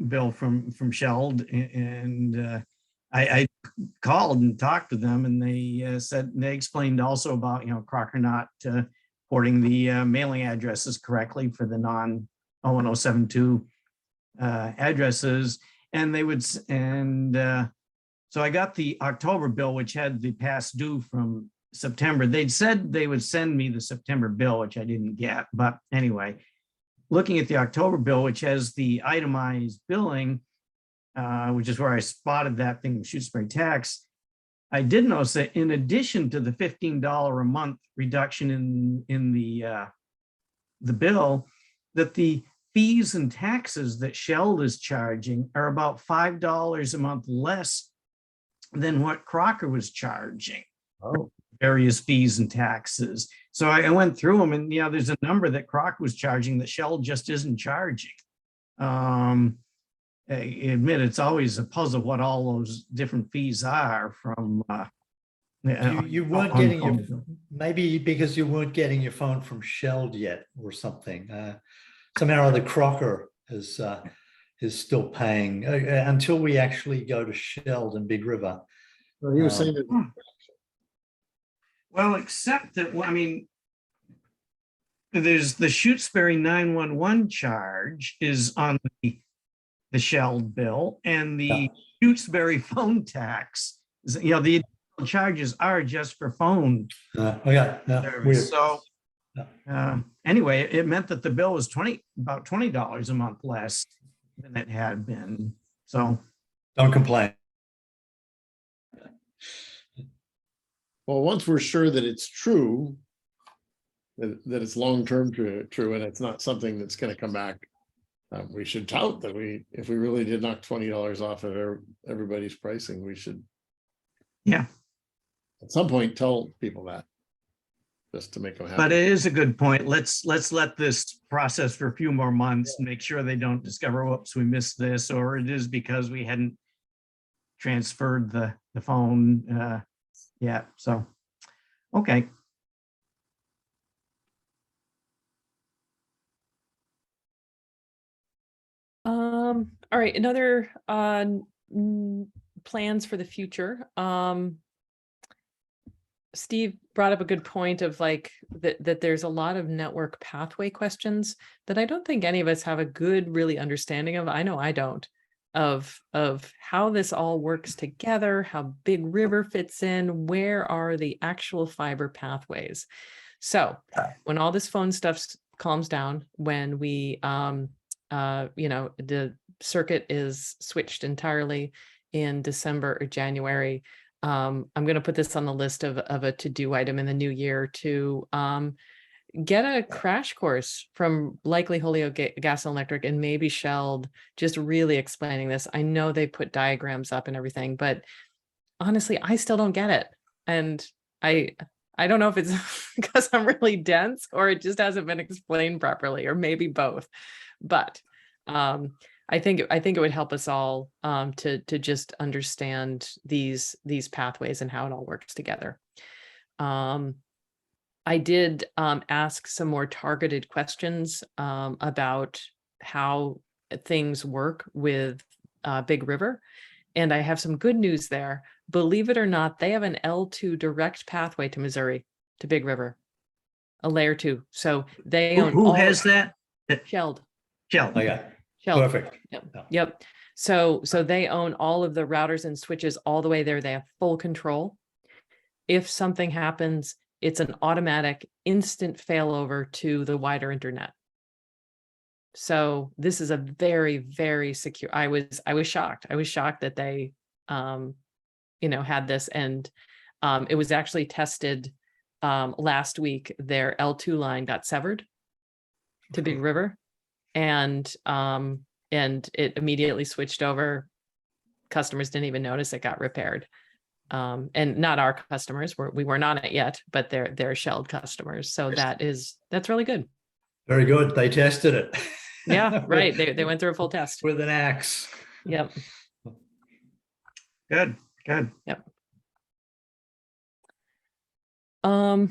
S2: bill from Shelled, and I called and talked to them, and they said, they explained also about, Crocker not porting the mailing addresses correctly for the non-01072 addresses, and they would, so I got the October bill, which had the past due from September. They'd said they would send me the September bill, which I didn't get. But anyway, looking at the October bill, which has the itemized billing, which is where I spotted that thing, Shutesbury tax, I did notice that in addition to the $15 a month reduction in the bill, that the fees and taxes that Shelled is charging are about $5 a month less than what Crocker was charging.
S5: Oh,
S2: Various fees and taxes. So I went through them, and there's a number that Crocker was charging that Shelled just isn't charging. I admit it's always a puzzle what all those different fees are from.
S1: You weren't getting your, maybe because you weren't getting your phone from Shelled yet or something. Somehow or other Crocker is still paying until we actually go to Shelled and Big River.
S5: well, he was saying that.
S2: Well, except that, there's the Shutesbury 911 charge is on the Shelled bill, and the Shutesbury phone tax, the additional charges are just for phone.
S1: Okay.
S2: service. So anyway, it meant that the bill was about $20 a month less than it had been. So
S1: Don't complain.
S5: Well, once we're sure that it's true, that it's long-term true, and it's not something that's going to come back, we should tout that if we really did knock $20 off of everybody's pricing, we should,
S2: yeah.
S5: at some point, tell people that, just to make them happy.
S2: But it is a good point. Let's let this process for a few more months and make sure they don't discover, whoops, we missed this, or it is because we hadn't transferred the phone yet. So, okay.
S3: All right, another plans for the future. Steve brought up a good point of that there's a lot of network pathway questions that I don't think any of us have a good really understanding of. I know I don't, of how this all works together, how Big River fits in, where are the actual fiber pathways. So when all this phone stuff calms down, when we the circuit is switched entirely in December or January, I'm going to put this on the list of a to-do item in the new year to get a crash course from likely Holyoke Gas and Electric and maybe Shelled, just really explaining this. I know they put diagrams up and everything, but honestly, I still don't get it. And I don't know if it's because I'm really dense or it just hasn't been explained properly, or maybe both. But I think it would help us all to just understand these pathways and how it all works together. I did ask some more targeted questions about how things work with Big River, and I have some good news there. Believe it or not, they have an L2 direct pathway to Missouri, to Big River, a layer 2. So they own
S2: Who
S3: all
S2: has that?
S3: Shelled.
S2: Shell.
S1: Oh, yeah,
S3: Shelled.
S1: perfect.
S3: Yep.
S1: Yeah.
S3: Yep. So they own all of the routers and switches all the way there. They have full control. If something happens, it's an automatic instant failover to the wider internet. So this is a very, very secure. I was shocked. I was shocked that they had this, and it was actually tested last week. Their L2 line got severed to Big River, and it immediately switched over. Customers didn't even notice it got repaired. And not our customers, we weren't on it yet, but they're Shelled customers. So that's really good.
S1: Very good. They tested it.
S3: Yeah, right. They went through a full test.
S1: With an axe.
S3: Yep.
S2: Good.
S3: Yep. All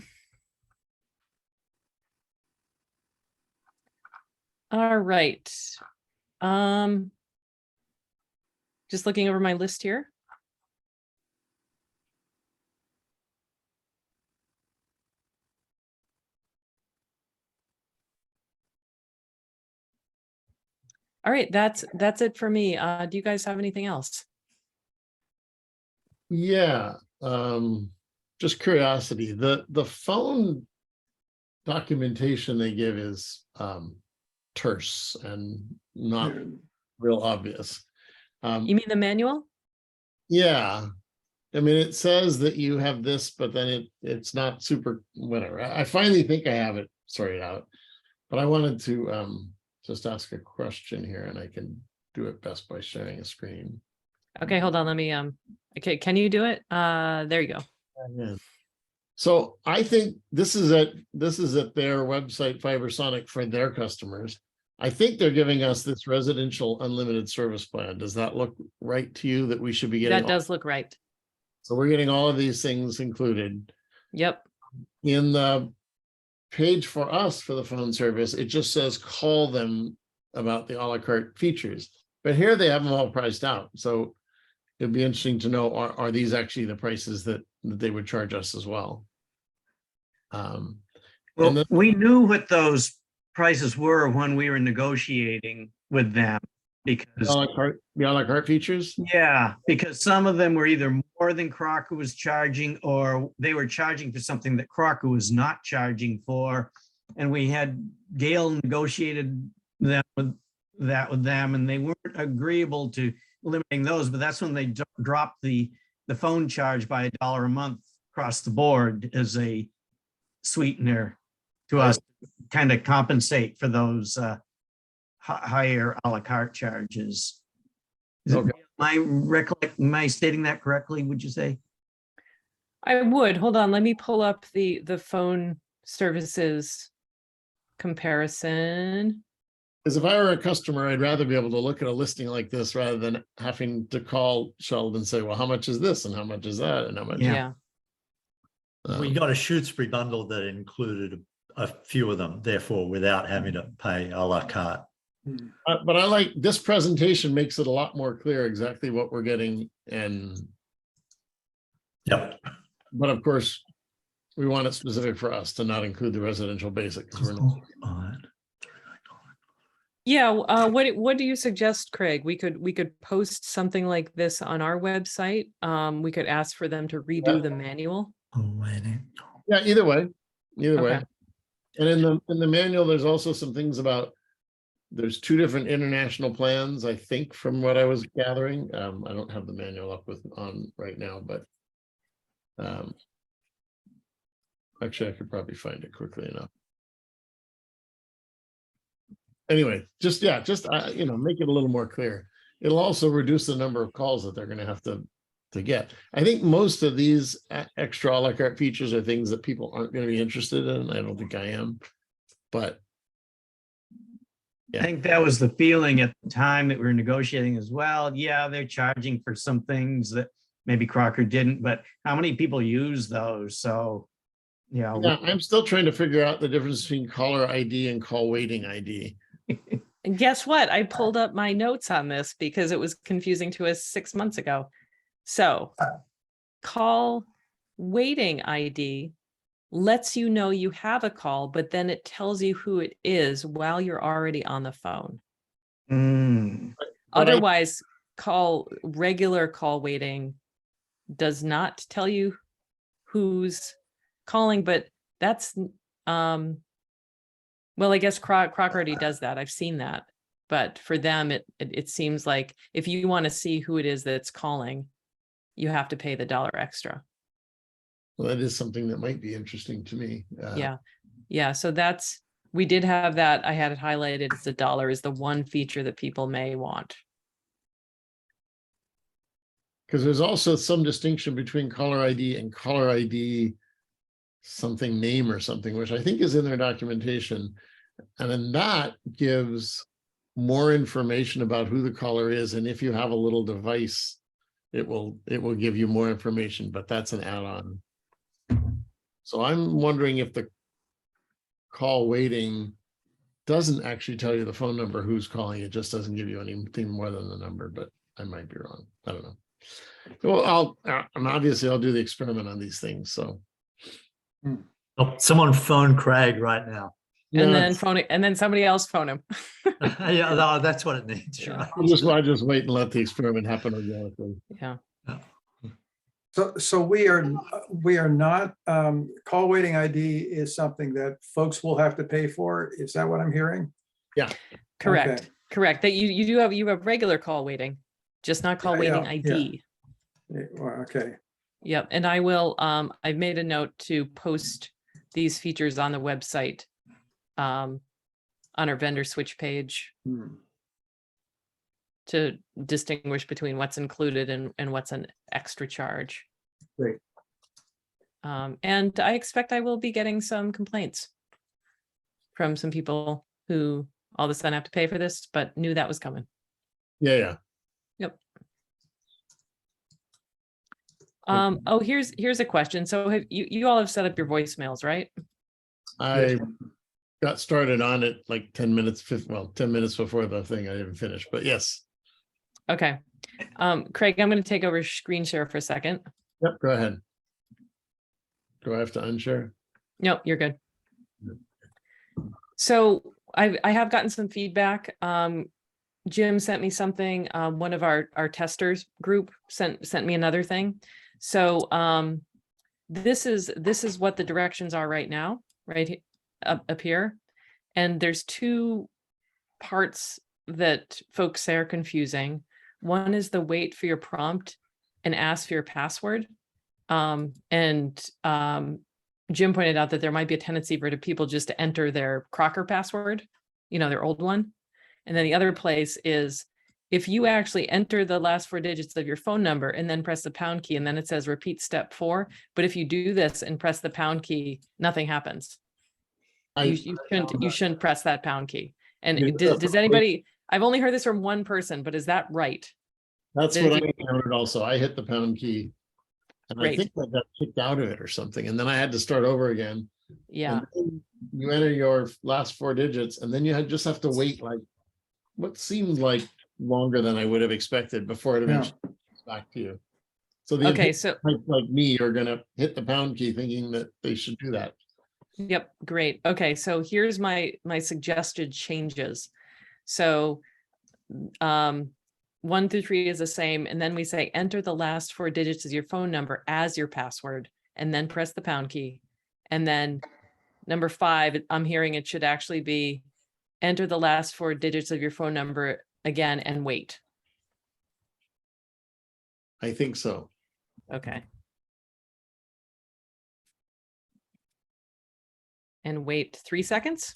S3: right. Just looking over my list here. All right, that's it for me. Do you guys have anything else?
S5: Yeah, just curiosity. The phone documentation they give is terse and not real obvious.
S3: You mean the manual?
S5: Yeah, I mean, it says that you have this, but then it's not super, whatever. I finally think I have it sorted out, but I wanted to just ask a question here, and I can do it best by sharing a screen.
S3: Okay, hold on. Let me okay, can you do it? There you go.
S5: Yeah. So I think this is at their website, Fibersonic, for their customers. I think they're giving us this residential unlimited service plan. Does that look right to you, that we should be getting?
S3: That does look right.
S5: So we're getting all of these things included.
S3: Yep.
S5: In the page for us for the phone service, it just says call them about the a la carte features. But here they have them all priced out. So it'd be interesting to know, are these actually the prices that they would charge us as well?
S2: Well, we knew what those prices were when we were negotiating with them, because
S5: the a la carte features.
S2: yeah, because some of them were either more than Crocker was charging, or they were charging for something that Crocker was not charging for. And we had Gail negotiated them with them, and they weren't agreeable to limiting those, but that's when they dropped the phone charge by $1 a month across the board as a sweetener to us, kind of compensate for those higher a la carte charges.
S5: Okay.
S2: Am I stating that correctly, would you say?
S3: I would. Hold on. Let me pull up the phone services comparison.
S5: Because if I were a customer, I'd rather be able to look at a listing like this rather than having to call Sheldon and say, well, how much is this and how much is that and how much?
S3: Yeah.
S1: We got a Shutesbury bundle that included a few of them, therefore, without having to pay a la carte.
S5: But I like this presentation, makes it a lot more clear exactly what we're getting. And
S1: Yep.
S5: but of course, we want it specific for us to not include the residential basic, because we're not.
S3: Yeah. What do you suggest, Craig? We could post something like this on our website. We could ask for them to redo the manual.
S5: Yeah, either way.
S3: Okay.
S5: And in the manual, there's also some things about, there's 2 different international plans, I think, from what I was gathering. I don't have the manual up on right now, but actually I could probably find it quickly enough. Anyway, just make it a little more clear. It'll also reduce the number of calls that they're going to have to to get. I think most of these extra a la carte features are things that people aren't going to be interested in. I don't think I am, but
S2: I think that was the feeling at the time that we were negotiating as well. Yeah, they're charging for some things that maybe Crocker didn't, but how many people use those? So,
S5: yeah, I'm still trying to figure out the difference between caller ID and call waiting ID.
S3: And guess what? I pulled up my notes on this because it was confusing to us 6 months ago. So call waiting ID lets you know you have a call, but then it tells you who it is while you're already on the phone.
S2: Mm.
S3: Otherwise, regular call waiting does not tell you who's calling, but that's well, I guess Crocker already does that. I've seen that. But for them, it seems like if you want to see who it is that's calling, you have to pay the $1 extra.
S5: Well, that is something that might be interesting to me.
S3: Yeah. So we did have that. I had it highlighted as $1 is the one feature that people may want.
S5: Because there's also some distinction between caller ID and caller ID something name or something, which I think is in their documentation. And then that gives more information about who the caller is. And if you have a little device, it will give you more information, but that's an add-on. So I'm wondering if the call waiting doesn't actually tell you the phone number who's calling. It just doesn't give you anything more than the number, but I might be wrong. I don't know. Well, and obviously I'll do the experiment on these things. So.
S1: Oh, someone phone Craig right now.
S3: And then and then somebody else phone him.
S1: Yeah, no, that's what it needs.
S3: Yeah.
S1: Right?
S5: I just wait and let the experiment happen organically.
S3: Yeah.
S4: So we are not, call waiting ID is something that folks will have to pay for. Is that what I'm hearing?
S5: Yeah.
S3: Correct.
S4: Okay.
S3: Correct. That you have regular call waiting, just not call waiting ID.
S4: Well, okay.
S3: Yep. And I will, I've made a note to post these features on the website, on our vendor switch page to distinguish between what's included and what's an extra charge.
S4: Great.
S3: And I expect I will be getting some complaints from some people who all of a sudden have to pay for this, but knew that was coming.
S5: Yeah.
S3: Yep. Oh, here's a question. So have you all have set up your voicemails, right?
S5: I got started on it like 10 minutes, 10 minutes before the thing. I didn't finish, but yes.
S3: Okay. Craig, I'm going to take over screen share for a second.
S5: Yep, go ahead. Do I have to unshare?
S3: No, you're good. So I have gotten some feedback. Jim sent me something. One of our testers group sent me another thing. So this is what the directions are right now, right up here. And there's two parts that folks say are confusing. One is the wait for your prompt and ask for your password. Jim pointed out that there might be a tendency for people just to enter their Crocker password, their old one. And then the other place is if you actually enter the last 4 digits of your phone number and then press the pound key, and then it says repeat step 4. But if you do this and press the pound key, nothing happens. You shouldn't press that pound key. And does anybody, I've only heard this from one person, but is that right?
S5: That's what I encountered also. I hit the pound key and
S3: Great.
S5: I think I got kicked out of it or something. And then I had to start over again.
S3: Yeah.
S5: And then you enter your last 4 digits and then you just have to wait like what seemed like longer than I would have expected before it eventually comes back to you. So like me are going to hit the pound key thinking that they should do that.
S3: Yep. Great. Okay. So here's my suggested changes. So 1 through 3 is the same. And then we say, enter the last 4 digits of your phone number as your password, and then press the pound key. And then number 5, I'm hearing it should actually be enter the last 4 digits of your phone number again and wait.
S5: I think so.
S3: Okay. And wait 3 seconds.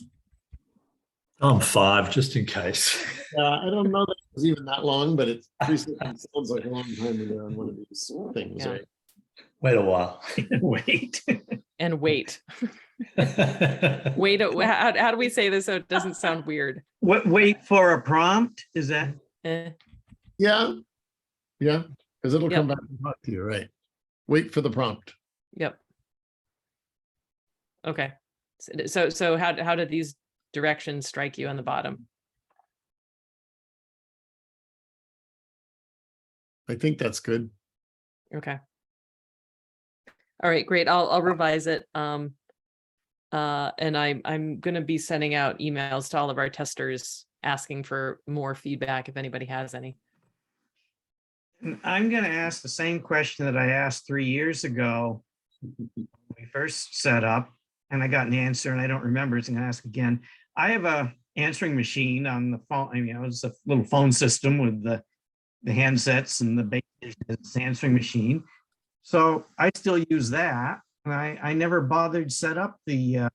S1: I'm 5, just in case.
S5: I don't know that it was even that long, but 3 seconds sounds like a long time ago on one of these things,
S3: Yeah.
S5: right?
S1: Wait a while.
S2: Wait.
S3: And wait. Wait, how do we say this so it doesn't sound weird?
S2: What, wait for a prompt? Is that?
S3: Eh,
S5: Yeah, because it'll
S3: Yep.
S5: come back and talk to you, right? Wait for the prompt.
S3: Yep. Okay. So how did these directions strike you on the bottom?
S5: I think that's good.
S3: Okay. All right, great. I'll revise it. And I'm gonna be sending out emails to all of our testers asking for more feedback if anybody has any.
S2: I'm going to ask the same question that I asked 3 years ago when we first set up, and I got an answer and I don't remember. So I'm going to ask again. I have a answering machine on the phone. I mean, it's a little phone system with the handsets and the base answering machine. So I still use that. And I never bothered set up the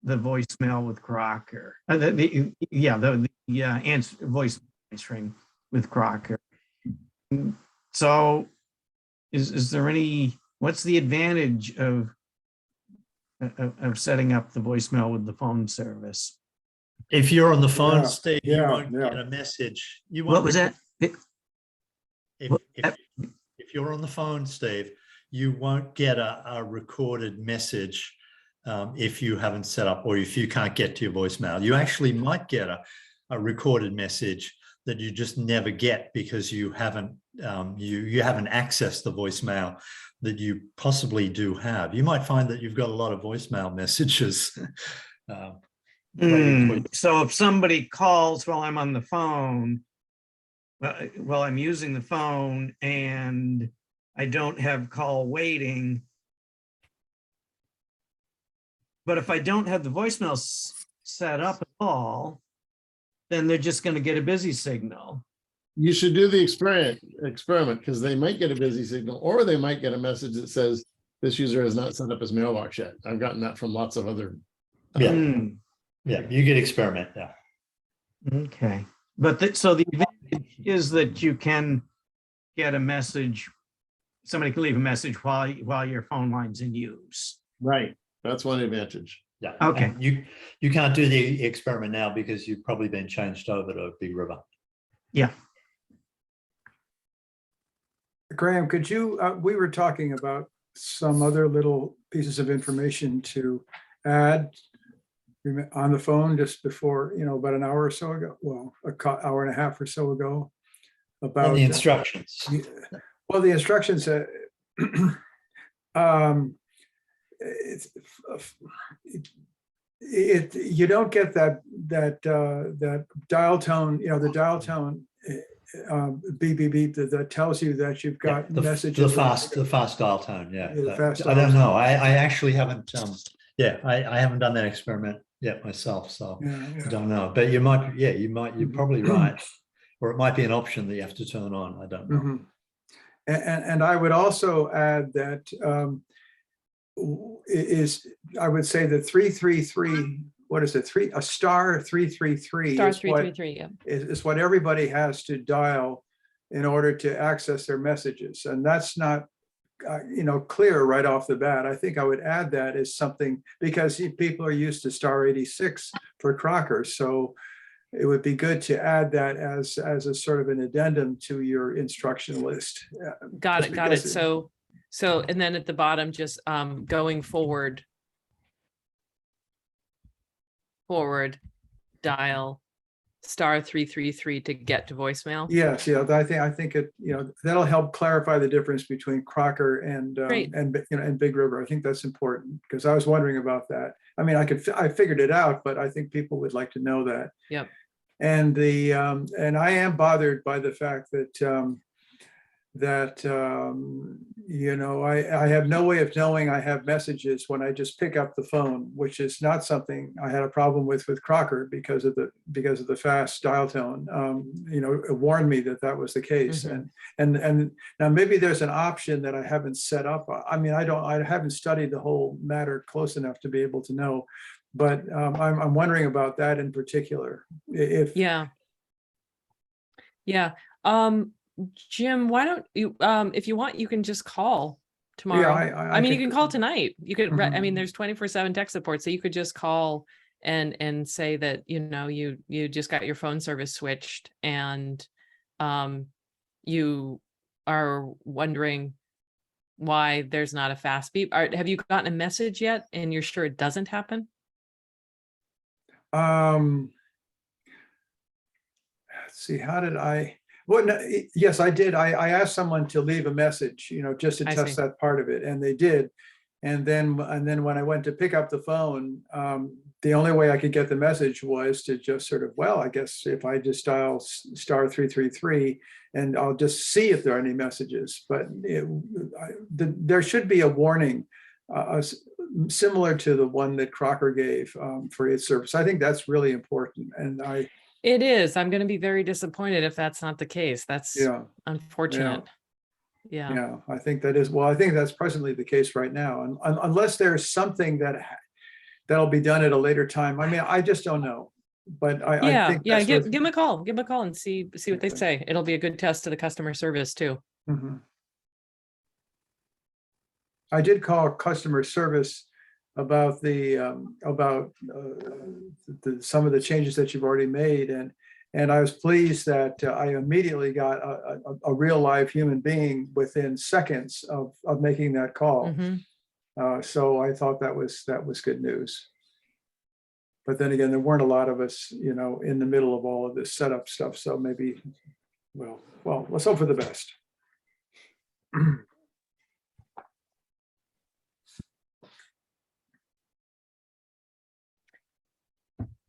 S2: voicemail with Crocker. The voice answering with Crocker. So is there what's the advantage of setting up the voicemail with the phone service?
S1: If you're on the phone,
S4: Yeah,
S1: Steve, you
S4: yeah,
S1: won't
S4: yeah.
S1: get a message. You
S2: What
S1: won't
S2: was that?
S1: if you're on the phone, Steve, you won't get a recorded message if you haven't set up, or if you can't get to your voicemail. You actually might get a recorded message that you just never get because you haven't you haven't accessed the voicemail that you possibly do have. You might find that you've got a lot of voicemail messages. waiting for you.
S2: So if somebody calls while I'm on the phone, while I'm using the phone and I don't have call waiting, but if I don't have the voicemail set up at all, then they're just going to get a busy signal.
S5: You should do the experiment because they might get a busy signal, or they might get a message that says this user has not set up his mailbox yet. I've gotten that from lots of other.
S1: Yeah, yeah, you could experiment. Yeah.
S2: Okay. But so the advantage is that you can get a message. Somebody can leave a message while your phone line's in use.
S5: Right. That's one advantage.
S1: Yeah.
S2: Okay.
S1: And you can't do the experiment now because you've probably been changed over to Big River.
S2: Yeah.
S4: Graham, could you, we were talking about some other little pieces of information to add on the phone just before, about an hour or so ago, well, hour and a half or so ago. About
S1: On the instructions.
S4: Well, the instructions, you don't get that dial tone, the dial tone beep beep beep that tells you that you've got messages.
S1: The fast dial tone. Yeah.
S4: Yeah, the fast
S1: I
S4: dial
S1: don't know.
S4: tone.
S1: I actually haven't. I haven't done that experiment yet myself, so I don't know. But you might. Yeah, you're probably right. Or it might be an option that you have to turn on. I don't know.
S4: Mm-hmm. And I would also add that I would say that 333, what is it? *333
S3: Star 333, yeah.
S4: is what everybody has to dial in order to access their messages. And that's not, clear right off the bat. I think I would add that as something, because people are used to *86 for Crocker. So it would be good to add that as a sort of an addendum to your instruction list.
S3: Got it. So, and then at the bottom, just going forward, dial *333 to get to voicemail.
S4: Yes, yeah, I think it, that'll help clarify the difference between Crocker and Big River. I think that's important because I was wondering about that. I mean, I figured it out, but I think people would like to know that.
S3: Yep.
S4: And and I am bothered by the fact that that, you know, I have no way of knowing I have messages when I just pick up the phone, which is not something I had a problem with Crocker because of the fast dial tone. You know, it warned me that that was the case.
S3: Mhm.
S4: And now maybe there's an option that I haven't set up. I mean, I haven't studied the whole matter close enough to be able to know, but I'm wondering about that in particular. If
S3: Yeah. Yeah. Jim, why don't you, if you want, you can just call tomorrow.
S4: I
S3: I mean, you
S4: can-
S3: can call tonight. You could, I mean,
S4: Mhm.
S3: there's 24/7 tech support, so you could just call and say that, you know, you just got your phone service switched and you are wondering why there's not a fast beep. Have you gotten a message yet and you're sure it doesn't happen?
S4: Let's see, how did I? Well, no, yes, I did. I asked someone to leave a message, you know, just to
S3: I
S4: test
S3: see.
S4: that part of it, and they did. And then when I went to pick up the phone, the only way I could get the message was to just sort of, well, I guess if I just dial *333 and I'll just see if there are any messages. But there should be a warning similar to the one that Crocker gave for its service. I think that's really important. And
S3: It is. I'm going to be very disappointed if that's not the case. That's
S4: yeah.
S3: unfortunate. Yeah.
S4: Yeah, I think that is, well, I think that's presently the case right now. And unless there's something that'll be done at a later time. I mean, I just don't know. But I
S3: Yeah,
S4: think
S3: yeah.
S4: that's
S3: Give
S4: what-
S3: them a call. Give them a call and see what they
S4: Okay.
S3: say. It'll be a good test to the customer service too.
S4: Mhm. I did call customer service about some of the changes that you've already made, and I was pleased that I immediately got a real live human being within seconds of making that call.
S3: Mhm.
S4: So I thought that was good news. But then again, there weren't a lot of us, you know, in the middle of all of this setup stuff. So maybe, well, let's hope for the best.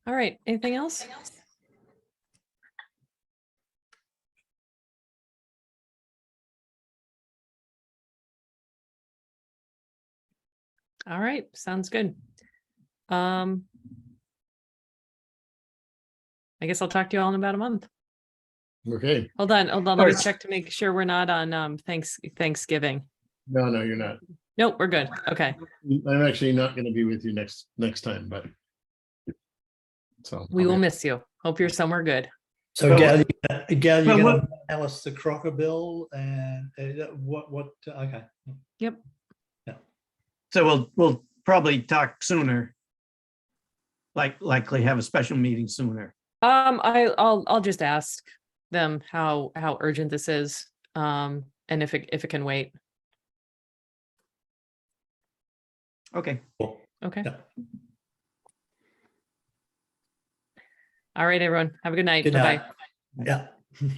S3: All right. Anything else? All right. Sounds good. I guess I'll talk to you all in about a month.
S5: Okay.
S3: Hold on. Let me
S2: course.
S3: check to make sure we're not on Thanksgiving.
S5: No, you're not.
S3: Nope, we're good. Okay.
S5: I'm actually not going to be with you next time, but. So.
S3: We
S5: I'll
S3: will
S5: be-
S3: miss you. Hope you're somewhere good.
S1: So
S2: But
S1: Gail, you're
S2: but
S1: going to tell us the Crocker bill and what, okay.
S3: Yep.
S2: So we'll probably talk sooner. Likely have a special meeting sooner.
S3: I'll just ask them how urgent this is. And if it can wait.
S2: Okay.
S3: Okay.
S1: Yeah.
S3: All right, everyone. Have a good night.
S1: Good
S3: Bye-bye.
S1: night. Yeah.